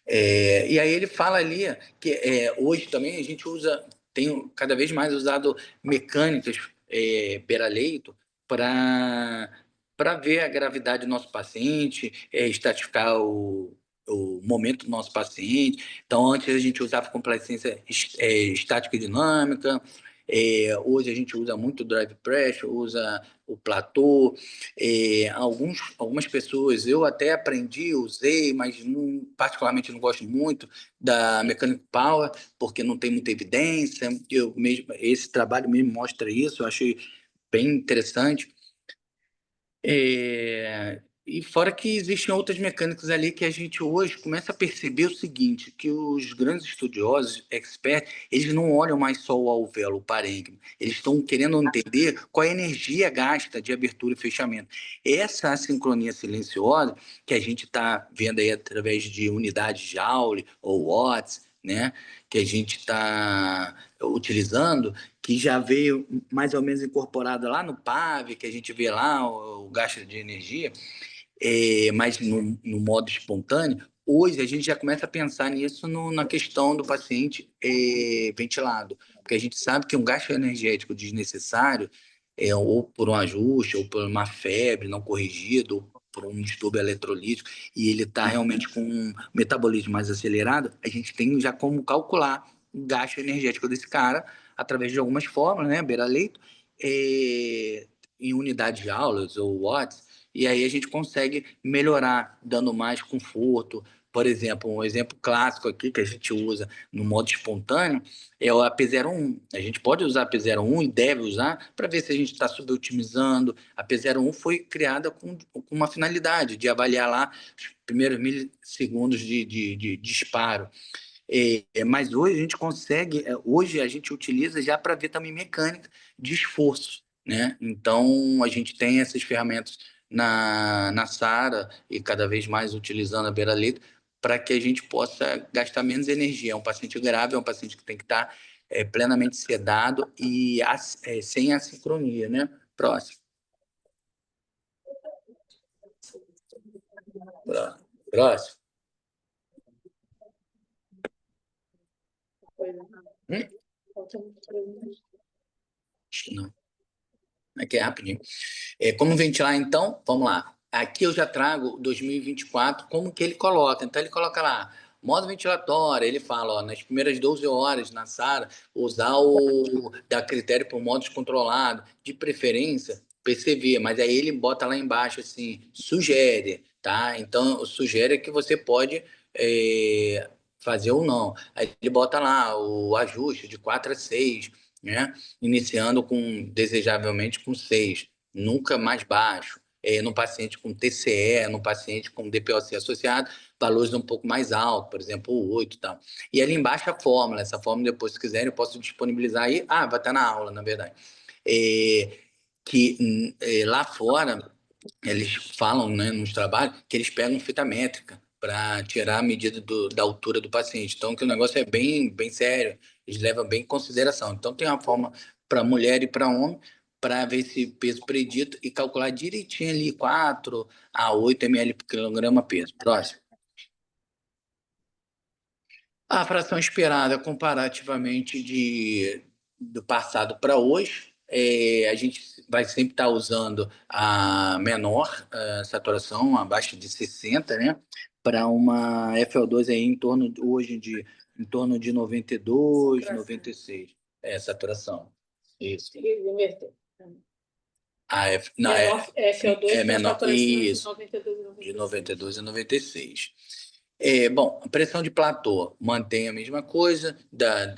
E aí ele fala ali que hoje também a gente tem cada vez mais usado mecânicas beira-leito para ver a gravidade do nosso paciente, estratificar o momento do nosso paciente. Então, antes a gente usava complacência estática e dinâmica, hoje a gente usa muito drive pressure, usa o platô. Algumas pessoas, eu até aprendi, usei, mas particularmente não gosto muito da Mechanical Power, porque não tem muita evidência. Esse trabalho mesmo mostra isso, eu achei bem interessante. E fora que existem outras mecânicas ali que a gente hoje começa a perceber o seguinte, que os grandes estudiosos, experts, eles não olham mais só o alvéolo, o parênquima, eles estão querendo entender qual é a energia gasta de abertura e fechamento. Essa assincronia silenciosa, que a gente está vendo aí através de unidades de Joule ou watts, né, que a gente está utilizando, que já veio mais ou menos incorporada lá no PAV, que a gente vê lá o gasto de energia, mas no modo espontâneo. Hoje a gente já começa a pensar nisso na questão do paciente ventilado, porque a gente sabe que um gasto energético desnecessário, ou por um ajuste, ou por uma febre não corrigida, ou por um distúrbio eletrolítico, e ele está realmente com um metabolismo mais acelerado, a gente tem já como calcular o gasto energético desse cara através de algumas fórmulas, né, beira-leito, em unidades de aulas ou watts, e aí a gente consegue melhorar, dando mais conforto. Por exemplo, um exemplo clássico aqui que a gente usa no modo espontâneo é o AP01. A gente pode usar a AP01 e deve usar para ver se a gente está subotimizando. A AP01 foi criada com uma finalidade de avaliar lá os primeiros milissegundos de disparo. Mas hoje a gente consegue, hoje a gente utiliza já para ver também mecânica de esforço, né? Então a gente tem essas ferramentas na SARA e cada vez mais utilizando a beira-leito para que a gente possa gastar menos energia. É um paciente grave, é um paciente que tem que estar plenamente sedado e sem assincronia, né? Próximo. Próximo. Acho que não. Aqui é rapidinho. Como ventilar, então? Vamos lá. Aqui eu já trago 2024, como que ele coloca. Então, ele coloca lá, modo ventilatório, ele fala, ó, nas primeiras 12 horas na SARA, dar critério para o modo descontrolado, de preferência, PCV, mas aí ele bota lá embaixo, assim, sugere, tá? Então, sugere que você pode fazer ou não. Aí ele bota lá o ajuste de 4 a 6, né? Iniciando desejavelmente com 6, nunca mais baixo. No paciente com TCE, no paciente com DPOC associado, valores um pouco mais altos, por exemplo, o 8 e tal. E ali embaixo a fórmula, essa fórmula depois, se quiserem, eu posso disponibilizar aí. Vai estar na aula, na verdade. Lá fora, eles falam, né, nos trabalhos, que eles pegam fita métrica para tirar a medida da altura do paciente. Então, que o negócio é bem, bem sério, eles levam bem em consideração. Então, tem uma forma para mulher e para homem, para ver esse peso predito e calcular direitinho ali 4 a 8 ml por quilograma peso. Próximo. A fração esperada comparativamente do passado para hoje, a gente vai sempre estar usando a menor saturação, abaixo de 60, né? Para uma FO2 aí em torno de 92, 96. Saturação. Isso. Não, FO2 menor, saturação isso, de 92 de 92 a 96. Bom, a pressão de platô mantém a mesma coisa da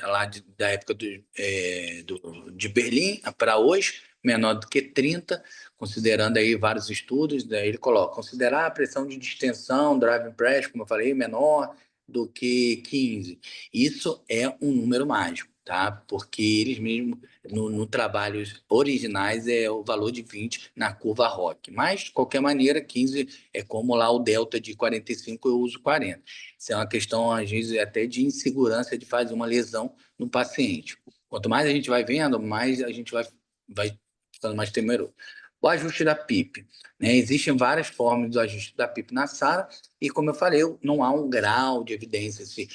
época de Berlim para hoje, menor do que 30, considerando aí vários estudos, daí ele coloca, considerar a pressão de distensão, driving pressure, como eu falei, menor do que 15. Isso é um número mágico, tá? Porque eles mesmos, no trabalhos originais, é o valor de 20 na curva ROC. Mas, de qualquer maneira, 15 é como lá o delta de 45, eu uso 40. Isso é uma questão, às vezes, até de insegurança de fazer uma lesão no paciente. Quanto mais a gente vai vendo, mais a gente vai ficando mais temeroso. O ajuste da PIP, né? Existem várias formas do ajuste da PIP na sala e, como eu falei, não há um grau de evidência se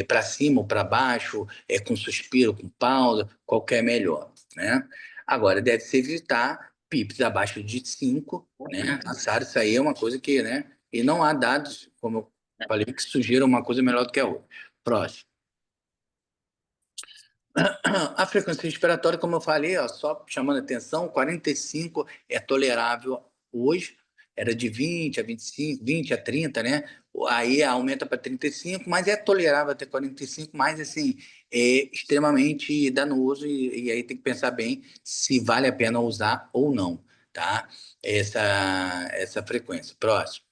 para cima ou para baixo, com suspiro, com pausa, qualquer melhor, né? Agora, deve-se evitar PIPs abaixo de 5, né? Na SARA, isso aí é uma coisa que, né? E não há dados, como eu falei, que sugiram uma coisa melhor do que a outra. Próximo. A frequência respiratória, como eu falei, ó, só chamando a atenção, 45 é tolerável hoje, era de 20 a 25, 20 a 30, né? Aí aumenta para 35, mas é tolerável até 45, mas assim, é extremamente danoso e aí tem que pensar bem se vale a pena usar ou não, tá? Essa frequência. Próximo.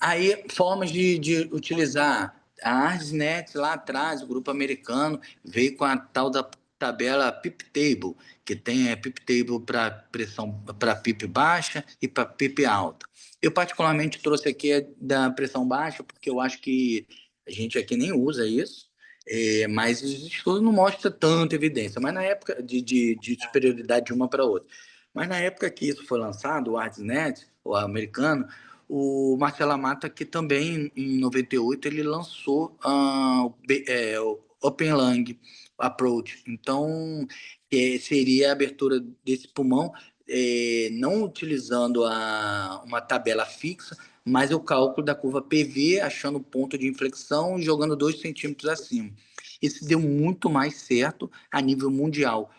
Aí, formas de utilizar. A ARSNet lá atrás, o grupo americano, veio com a tal da tabela PIP Table, que tem PIP Table para pressão, para PIP baixa e para PIP alta. Eu particularmente trouxe aqui a da pressão baixa, porque eu acho que a gente aqui nem usa isso, mas os estudos não mostram tanta evidência, mas na época de superioridade de uma para outra. Mas na época que isso foi lançado, o ARSNet, o americano, o Marcelo Amata, que também, em 98, ele lançou o Open Lung Approach. Então, seria a abertura desse pulmão, não utilizando uma tabela fixa, mas o cálculo da curva PV, achando o ponto de inflexão e jogando 2 centímetros acima. Isso deu muito mais certo a nível mundial.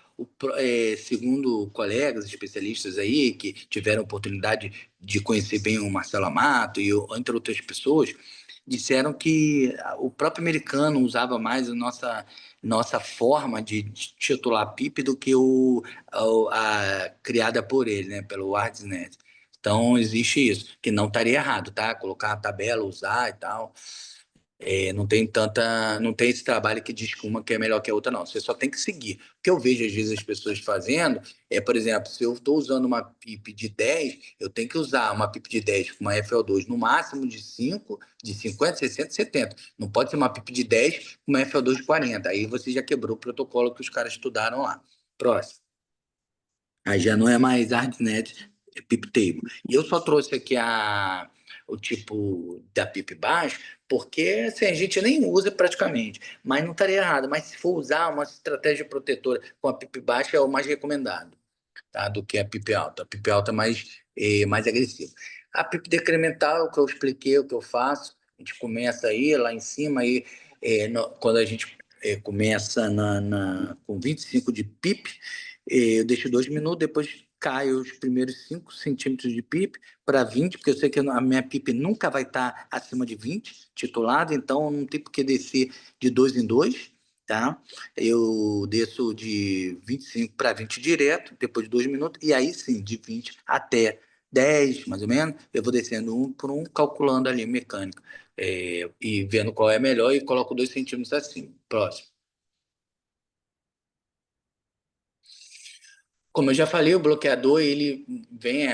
Segundo colegas especialistas aí que tiveram oportunidade de conhecer bem o Marcelo Amato e entre outras pessoas, disseram que o próprio americano usava mais a nossa forma de titular PIP do que a criada por ele, né, pelo ArdsNet. Então, existe isso, que não estaria errado, tá? Colocar a tabela, usar e tal. Não tem esse trabalho que diz que uma que é melhor que a outra, não. Você só tem que seguir. O que eu vejo, às vezes, as pessoas fazendo por exemplo, se eu estou usando uma PIP de 10, eu tenho que usar uma PIP de 10 com uma FO2 no máximo de 5, de 50, 60, 70. Não pode ser uma PIP de 10 com uma FO2 de 40. Aí você já quebrou o protocolo que os caras estudaram lá. Próximo. Aí já não é mais ArdsNet, é PIP Table. E eu só trouxe aqui o tipo da PIP baixo, porque assim, a gente nem usa praticamente, mas não estaria errado. Mas se for usar uma estratégia protetora com a PIP baixa, é o mais recomendado, tá? Do que a PIP alta. A PIP alta é mais agressiva. A PIP decremental é o que eu expliquei, o que eu faço. A gente começa aí, lá em cima, aí, quando a gente começa com 25 de PIP, eu deixo 2 minutos, depois caio os primeiros 5 centímetros de PIP para 20, porque eu sei que a minha PIP nunca vai estar acima de 20 titulada, então não tem por que descer de 2 em 2, tá? Eu desço de 25 para 20 direto, depois de 2 minutos, e aí sim, de 20 até 10, mais ou menos, eu vou descendo um por um, calculando ali mecânica, e vendo qual é melhor e coloco 2 centímetros acima. Próximo. Como eu já falei, o bloqueador ele vem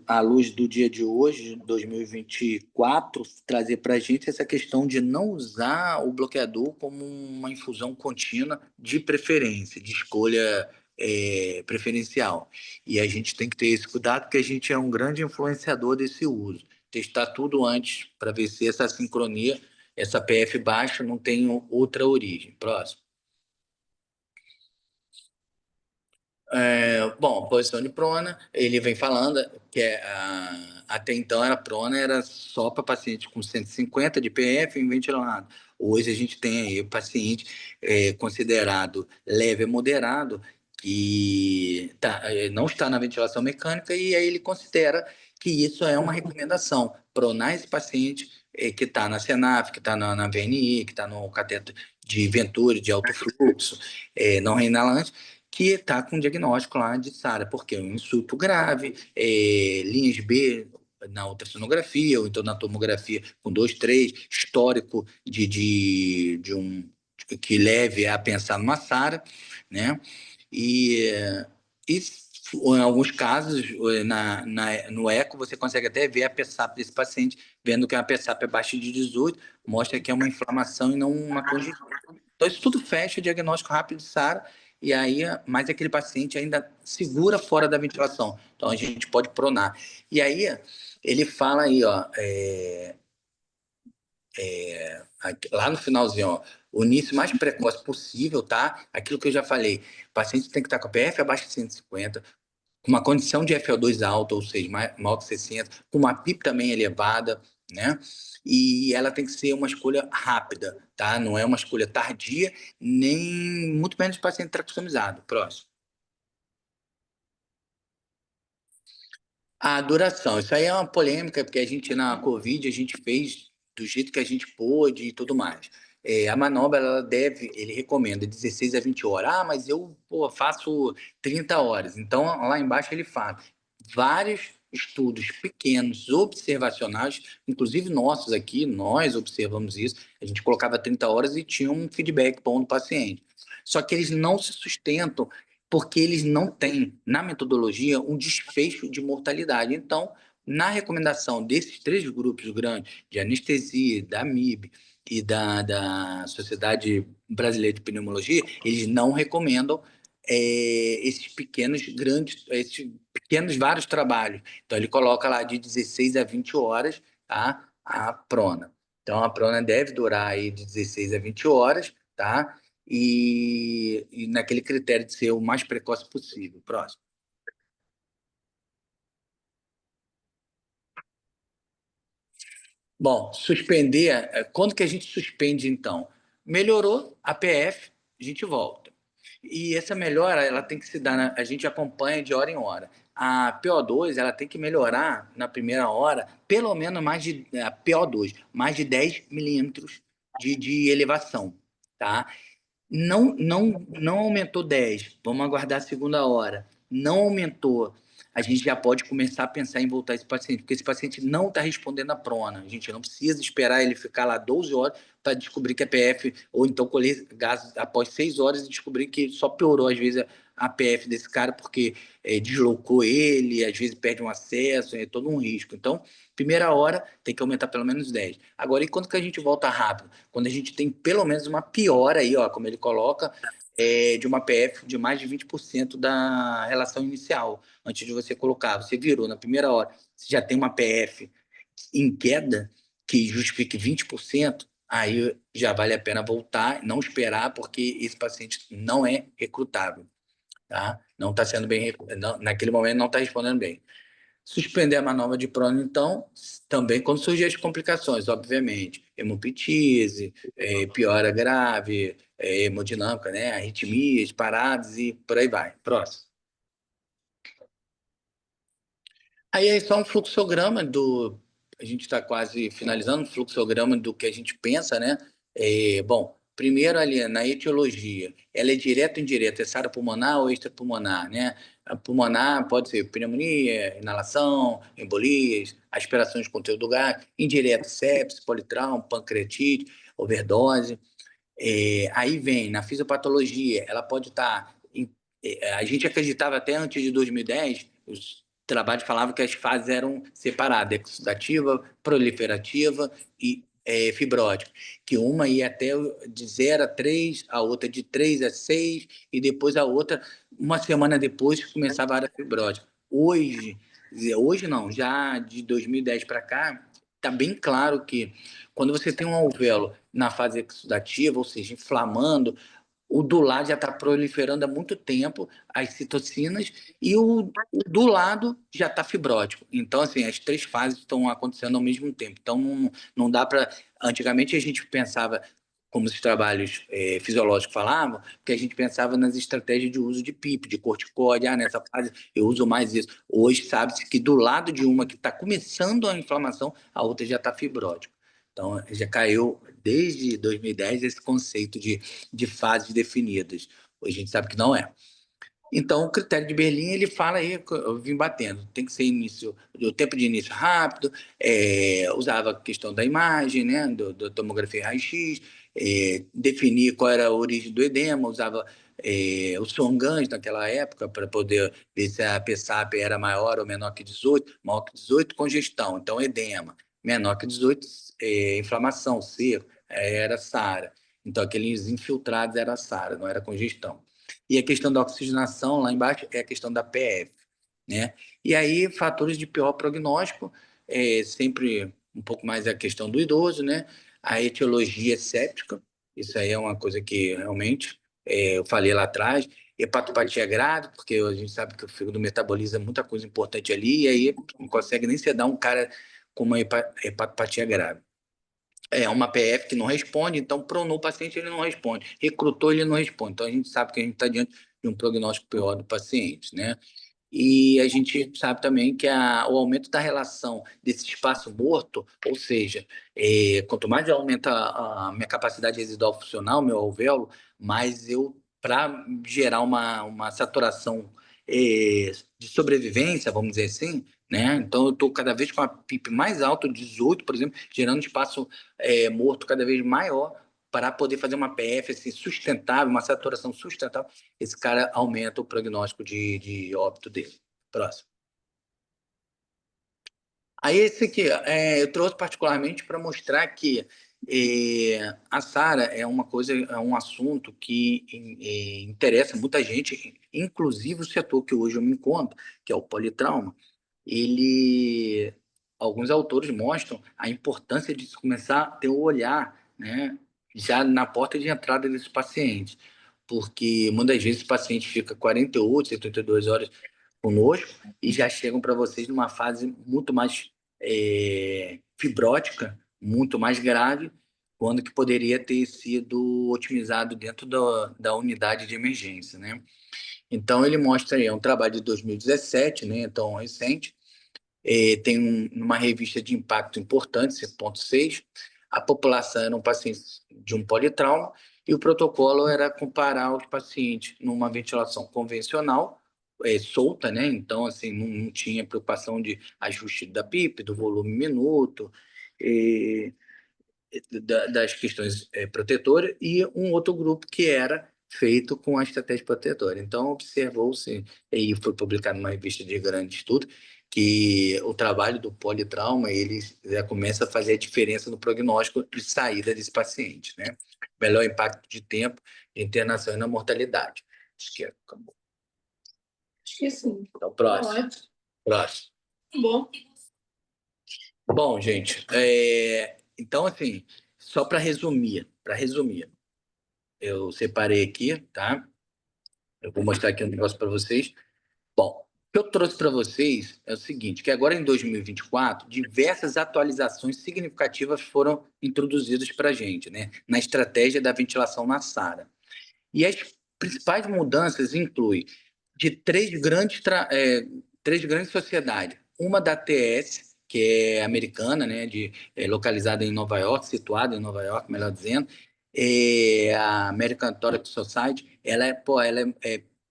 à luz do dia de hoje, 2024, trazer para a gente essa questão de não usar o bloqueador como uma infusão contínua de preferência, de escolha preferencial. E a gente tem que ter esse cuidado porque a gente é um grande influenciador desse uso. Testar tudo antes para ver se essa sincronia, essa PF baixa não tem outra origem. Próximo. Bom, posição de prona, ele vem falando que até então era prona, era só para paciente com 150 de PF em ventilado. Hoje a gente tem aí paciente considerado leve a moderado, que não está na ventilação mecânica, e aí ele considera que isso é uma recomendação. Pronar esse paciente que está na Senaf, que está na VNI, que está no cateto de Venturi, de alto fluxo, não reinalante, que está com diagnóstico lá de SARA, porque é um insulto grave, linhas B na ultrassonografia, ou então na tomografia com 2, 3, histórico de um que leve a pensar numa SARA, né? E, e em alguns casos, no eco, você consegue até ver a PSAP desse paciente, vendo que a PSAP é abaixo de 18, mostra que é uma inflamação e não uma congestão. Então, isso tudo fecha o diagnóstico rápido de SARA, e aí, mais aquele paciente ainda segura fora da ventilação. Então, a gente pode pronar. E aí, ele fala aí, ó, lá no finalzinho, ó, o início mais precoce possível, tá? Aquilo que eu já falei, o paciente tem que estar com a PF abaixo de 150, com uma condição de FO2 alta, ou seja, maior que 60, com uma PIP também elevada, né? E ela tem que ser uma escolha rápida, tá? Não é uma escolha tardia, nem muito menos paciente tracostomizado. Próximo. A duração, isso aí é uma polêmica, porque a gente na Covid, a gente fez do jeito que a gente pôde e tudo mais. A manobra, ele recomenda 16 a 20 horas. Ah, mas eu, pô, faço 30 horas. Então, lá embaixo ele fala vários estudos pequenos, observacionais, inclusive nossos aqui, nós observamos isso, a gente colocava 30 horas e tinha um feedback bom do paciente. Só que eles não se sustentam porque eles não têm, na metodologia, um desfecho de mortalidade. Então, na recomendação desses 3 grupos grandes, de anestesia, da MIB e da Sociedade Brasileira de Pneumologia, eles não recomendam esses pequenos vários trabalhos. Então, ele coloca lá de 16 a 20 horas, tá? A prona. Então, a prona deve durar aí de 16 a 20 horas, tá? E naquele critério de ser o mais precoce possível. Próximo. Bom, suspender, quando que a gente suspende então? Melhorou a PF, a gente volta. E essa melhora, ela tem que se dar, a gente acompanha de hora em hora. A PO2, ela tem que melhorar na primeira hora, pelo menos a PO2, mais de 10 milímetros de elevação, tá? Não aumentou 10. Vamos aguardar a segunda hora. Não aumentou. A gente já pode começar a pensar em voltar esse paciente, porque esse paciente não está respondendo à prona. A gente não precisa esperar ele ficar lá 12 horas para descobrir que é PF, ou então colher gases após 6 horas e descobrir que só piorou, às vezes, a PF desse cara, porque deslocou ele, às vezes perde um acesso, é todo um risco. Então, primeira hora tem que aumentar pelo menos 10. Agora, e quando que a gente volta rápido? Quando a gente tem pelo menos uma piora aí, ó, como ele coloca, de uma PF de mais de 20% da relação inicial, antes de você colocar. Você virou na primeira hora, você já tem uma PF em queda, que justifique 20%, aí já vale a pena voltar, não esperar, porque esse paciente não é recrutável, tá? Não está sendo bem, naquele momento não está respondendo bem. Suspender a manobra de prona, então, também quando surgir as complicações, obviamente. Hemoptise, piora grave, hemodinâmica, né? Arritmias, paradas e por aí vai. Próximo. Aí é só um fluxograma do. A gente está quase finalizando, um fluxograma do que a gente pensa, né? Bom, primeiro ali na etiologia, ela é direta ou indireta? É SARA pulmonar ou extrapulmonar, né? A pulmonar pode ser pneumonia, inalação, embolias, aspiração de conteúdo do gás, indireto, sepsis, politrauma, pancreatite, overdose. Aí vem na fisiopatologia, ela pode estar. A gente acreditava até antes de 2010, os trabalhos falavam que as fases eram separadas: exudativa, proliferativa e fibrótica. Que uma ia até de 0 a 3, a outra de 3 a 6, e depois a outra, uma semana depois, começava a área fibrótica. Hoje não, já de 2010 para cá, está bem claro que quando você tem um alvéolo na fase exudativa, ou seja, inflamando, o do lado já está proliferando há muito tempo as citocinas e o do lado já está fibrótico. Então, assim, as 3 fases estão acontecendo ao mesmo tempo. Então, não dá para. Antigamente a gente pensava como os trabalhos fisiológicos falavam, porque a gente pensava nas estratégias de uso de PIP, de corticóide. Nessa fase eu uso mais isso. Hoje sabe-se que do lado de uma que está começando a inflamação, a outra já está fibrótica. Então, já caiu desde 2010 esse conceito de fases definidas. Hoje a gente sabe que não é. Então, o critério de Berlim, ele fala aí, eu vim batendo, tem que ser o tempo de início rápido, usava a questão da imagem, né, da tomografia raio-x, definir qual era a origem do edema, usava o Songans naquela época para poder ver se a PSAP era maior ou menor que 18, maior que 18, congestão, então edema, menor que 18, inflamação, seco, era SARA. Então, aqueles infiltrados era SARA, não era congestão. E a questão da oxigenação, lá embaixo, é a questão da PF, né? E aí, fatores de pior prognóstico, sempre um pouco mais a questão do idoso, né? A etiologia séptica, isso aí é uma coisa que realmente eu falei lá atrás. Hepatopatia grave, porque a gente sabe que o fígado metaboliza muita coisa importante ali, e aí não consegue nem sedar um cara com uma hepatopatia grave. Uma PF que não responde, então pronou o paciente, ele não responde. Recrutou, ele não responde. Então a gente sabe que a gente está diante de um prognóstico pior do paciente, né? E a gente sabe também que o aumento da relação desse espaço morto, ou seja, quanto mais eu aumento a minha capacidade residual funcional, meu alvéolo, mais para gerar uma saturação de sobrevivência, vamos dizer assim, né? Então eu estou cada vez com a PIP mais alta, 18, por exemplo, gerando espaço morto cada vez maior para poder fazer uma PF assim, sustentável, uma saturação sustentável. Esse cara aumenta o prognóstico de óbito dele. Próximo. Aí esse aqui, eu trouxe particularmente para mostrar que a SARA é uma coisa, é um assunto que interessa muita gente, inclusive o setor que hoje eu me encontro, que é o politrauma. Ele, alguns autores mostram a importância de se começar a ter o olhar, né, já na porta de entrada desse paciente, porque muitas vezes o paciente fica 48, 72 horas conosco e já chegam para vocês numa fase muito mais fibrótica, muito mais grave, quando que poderia ter sido otimizado dentro da unidade de emergência, né? Então, ele mostra aí, é um trabalho de 2017, né? Então, recente, tem uma revista de impacto importante, 5.6, a população era um paciente de um politrauma e o protocolo era comparar os pacientes numa ventilação convencional, solta, né? Então, assim, não tinha preocupação de ajuste da PIP, do volume minuto, das questões protetoras, e um outro grupo que era feito com a estratégia protetora. Então, observou-se, e foi publicado numa revista de grande estudo, que o trabalho do politrauma, ele já começa a fazer a diferença no prognóstico de saída desse paciente, né? Melhor impacto de tempo de internação e na mortalidade. Acho que acabou. Acho que sim. Então, próximo. Ótimo. Próximo. Bom. Bom, gente, então, assim, só para resumir, eu separei aqui, tá? Eu vou mostrar aqui um negócio para vocês. Bom, o que eu trouxe para vocês é o seguinte, que agora em 2024, diversas atualizações significativas foram introduzidas para a gente, né? Na estratégia da ventilação na SARA. E as principais mudanças incluem de três grandes sociedades. Uma da TS, que é americana, né, localizada em Nova York, situada em Nova York, melhor dizendo, a American Thoracic Society.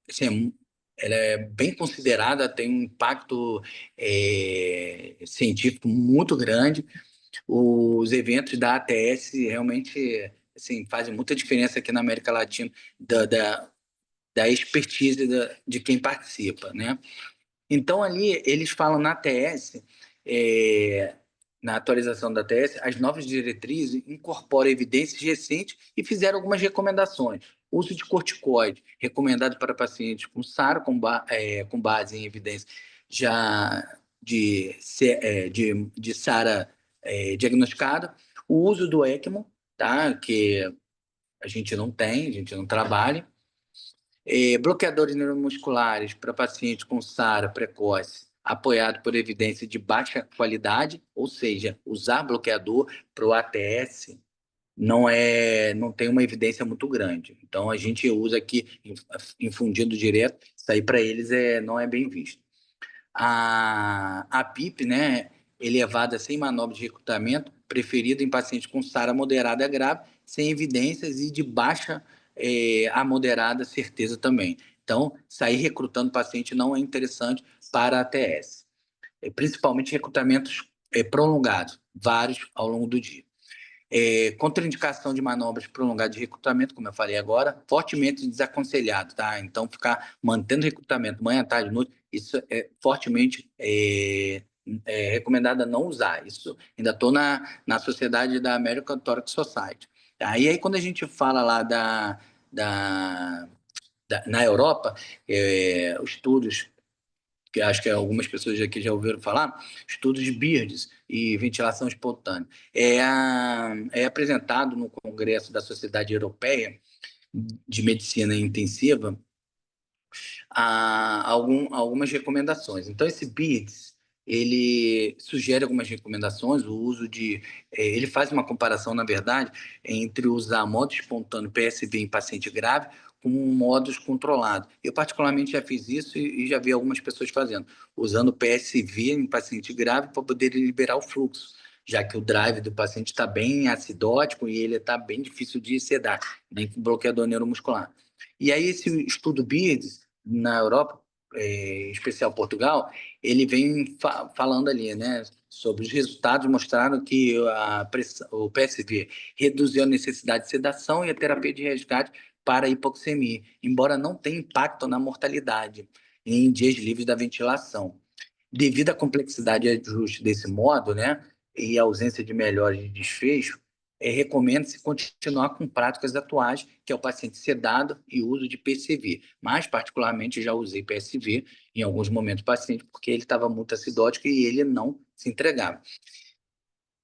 Assim, ela é bem considerada, tem um impacto científico muito grande. Os eventos da ATS realmente assim, fazem muita diferença aqui na América Latina, da expertise de quem participa, né? Então, ali, eles falam na ATS, na atualização da ATS, as novas diretrizes incorporam evidências recentes e fizeram algumas recomendações. Uso de corticoide, recomendado para pacientes com SARA, com base em evidência já de SARA diagnosticada. O uso do ECMO, tá? Que a gente não trabalha. Bloqueadores neuromusculares para pacientes com SARA precoce, apoiado por evidência de baixa qualidade, ou seja, usar bloqueador para o ATS não tem uma evidência muito grande. Então, a gente usa aqui infundido direto, isso aí para eles não é bem visto. A PIP, né, elevada sem manobra de recrutamento, preferida em pacientes com SARA moderada a grave, sem evidências e de baixa a moderada certeza também. Então, sair recrutando paciente não é interessante para a ATS, principalmente recrutamentos prolongados, vários ao longo do dia. Contraindicação de manobras prolongadas de recrutamento, como eu falei agora, fortemente desaconselhado, tá? Então, ficar mantendo recrutamento manhã, tarde, noite, isso é fortemente recomendado a não usar. Isso ainda estou na sociedade da American Thoracic Society. Tá? E aí, quando a gente fala lá na Europa, os estudos que acho que algumas pessoas aqui já ouviram falar, estudos de Beards e ventilação espontânea. É apresentado no Congresso da Sociedade Europeia de Medicina Intensiva algumas recomendações. Então, esse Beards, ele sugere algumas recomendações, o uso de... ele faz uma comparação, na verdade, entre usar modo espontâneo PSV em paciente grave com modos controlados. Eu, particularmente, já fiz isso e já vi algumas pessoas fazendo, usando PSV em paciente grave para poder liberar o fluxo, já que o drive do paciente está bem acidótico e ele está bem difícil de sedar, nem com bloqueador neuromuscular. E aí, esse estudo Beards, na Europa, em especial Portugal, ele vem falando ali, né, sobre os resultados, mostraram que o PSV reduziu a necessidade de sedação e a terapia de resgate para a hipoxemia, embora não tenha impacto na mortalidade em dias livres da ventilação. Devido à complexidade e ajuste desse modo, né, e a ausência de melhores de desfecho, recomenda-se continuar com práticas atuais, que é o paciente sedado e uso de PCV. Mas, particularmente, já usei PSV em alguns momentos do paciente, porque ele estava muito acidótico e ele não se entregava.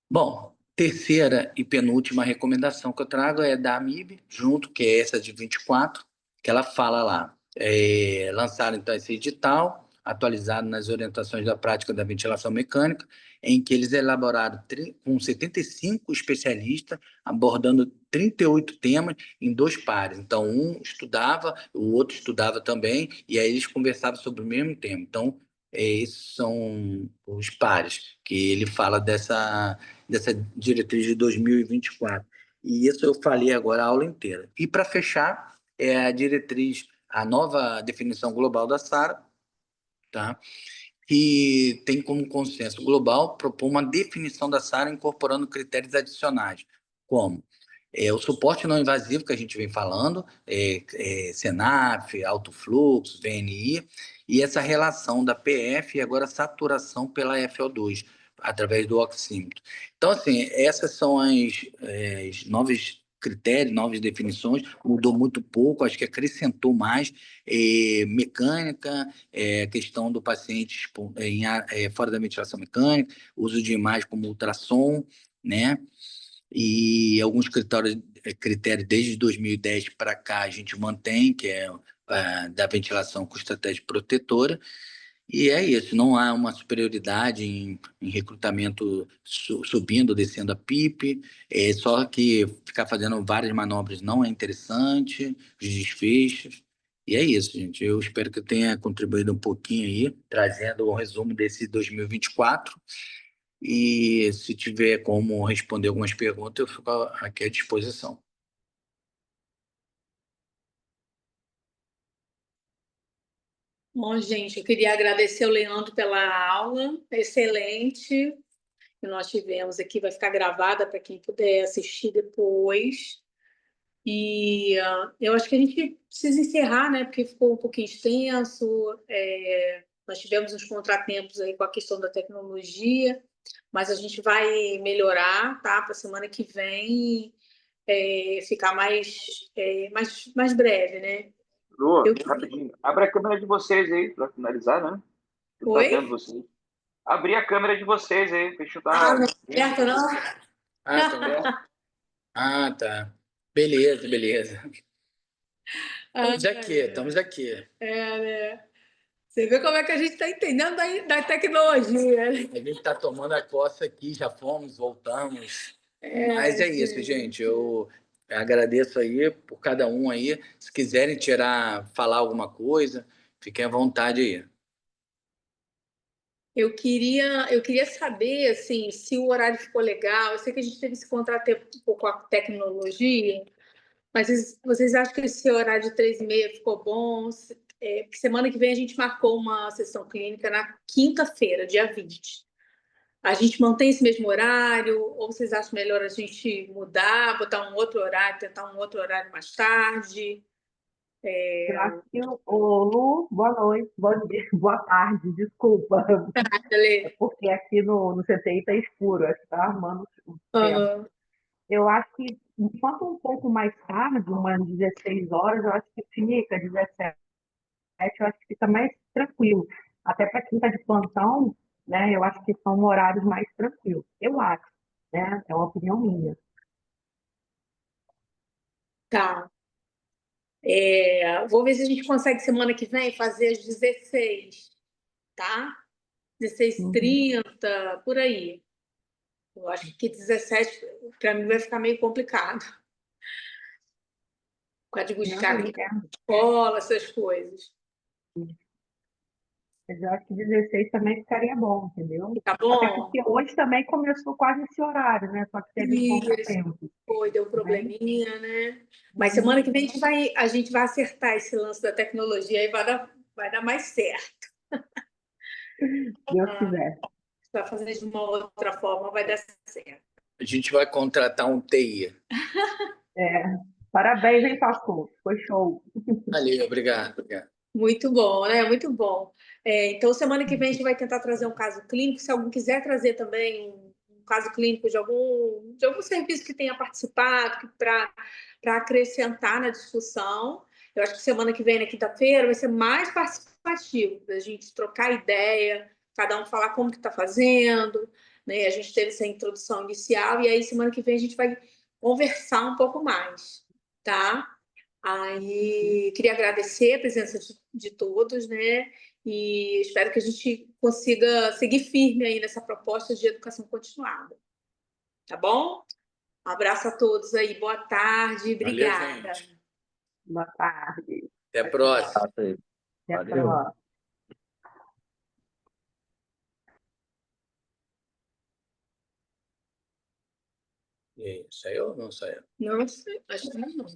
Bom, terceira e penúltima recomendação que eu trago é da AMIB, junto, que é essa de 24, que ela fala lá, lançaram então esse edital, atualizado nas orientações da prática da ventilação mecânica, em que eles elaboraram com 75 especialistas, abordando 38 temas em 2 pares. Então, um estudava, o outro estudava também, e aí eles conversavam sobre o mesmo tema. Então, esses são os pares, que ele fala dessa diretriz de 2024. E isso eu falei agora a aula inteira. E para fechar, é a diretriz, a nova definição global da SARA, tá? Que tem como consenso global propor uma definição da SARA incorporando critérios adicionais, como o suporte não invasivo que a gente vem falando, SENAF, alto fluxo, VNI, e essa relação da PF e agora saturação pela FO2, através do oxímetro. Então, assim, essas são as novas critérios, novas definições, mudou muito pouco, acho que acrescentou mais mecânica, questão do paciente fora da ventilação mecânica, uso de imagem como ultrassom, né? E alguns critérios desde 2010 para cá a gente mantém, que é da ventilação com estratégia protetora, e é isso, não há uma superioridade em recrutamento subindo ou descendo a PIP, só que ficar fazendo várias manobras não é interessante, os desfechos, e é isso, gente. Eu espero que eu tenha contribuído um pouquinho aí, trazendo um resumo desse 2024, e se tiver como responder algumas perguntas, eu fico aqui à disposição. Bom, gente, eu queria agradecer ao Leandro pela aula excelente que nós tivemos aqui. Vai ficar gravada para quem puder assistir depois. E eu acho que a gente precisa encerrar, né? Porque ficou um pouquinho extenso. Nós tivemos uns contratempos aí com a questão da tecnologia, mas a gente vai melhorar, tá? Para a semana que vem ficar mais breve, né? Lu, rapidinho. Abre a câmera de vocês aí, para finalizar, né? Eu tô vendo Oi? vocês. Abri a câmera de vocês aí, deixa eu Ah, dar. não é aberto, não? Tá. Beleza, beleza. Estamos aqui, É. estamos aqui. Né? Você vê como é que a gente está entendendo da tecnologia. A gente está tomando a coça aqui, já fomos, voltamos. Mas é isso, gente. Eu agradeço aí por cada um aí. Se quiserem falar alguma coisa, fiquem à vontade aí. Eu queria saber, assim, se o horário ficou legal. Eu sei que a gente teve esse contratempo um pouco com a tecnologia, mas vocês acham que esse horário de 3h30 ficou bom? Porque semana que vem a gente marcou uma sessão clínica na quinta-feira, dia 20. A gente mantém esse mesmo horário? Ou vocês acham melhor a gente mudar, botar um outro horário, tentar um outro horário mais tarde? Eu acho que o Lu, boa noite, bom dia, boa tarde, desculpa, é Ale? porque aqui no CTI tá escuro, acho que tá armando o tempo. Aham. Eu acho que, enquanto um pouco mais tarde, umas 16 horas, eu acho que fica, 17, eu acho que fica mais tranquilo. Até para quem está de plantão, né, eu acho que são horários mais tranquilos. Eu acho, né, é uma opinião minha. Tá. Vou ver se a gente consegue semana que vem fazer às 16, tá? Uhum. 16h30, por aí. Eu acho que 17 para mim vai ficar meio complicado. Por causa de Não, buscar eu aqui na entendo. escola, essas coisas. Mas eu acho que 16 também ficaria bom, entendeu? Tá Até bom? porque hoje também começou quase esse horário, né? Só que teve os Isso, contratempos, foi, deu um né? probleminha, né? Mas Uhum. semana que vem a gente vai acertar esse lance da tecnologia e vai dar mais certo. Deus quiser. Vai fazer de uma outra forma, vai dar certo. A gente vai contratar um TI. É, parabéns, hein, pastor? Foi show. Valeu, obrigado, obrigado. Muito bom, né? Muito bom. Então, semana que vem a gente vai tentar trazer um caso clínico. Se alguém quiser trazer também um caso clínico de algum serviço que tenha participado, para acrescentar na discussão. Eu acho que semana que vem, na quinta-feira, vai ser mais participativo, da gente trocar ideia, cada um falar como que está fazendo, né? A gente teve essa introdução inicial, e aí semana que vem a gente vai conversar um pouco mais, tá? Aí, queria agradecer a presença de todos, né? E espero que a gente consiga seguir firme aí nessa proposta de educação continuada. Tá bom? Um abraço a todos aí. Boa tarde. Valeu, Obrigada. gente. Boa tarde. Até a próxima. Até. Até a Valeu. próxima. E aí, saiu ou não saiu? Não sei, acho que não.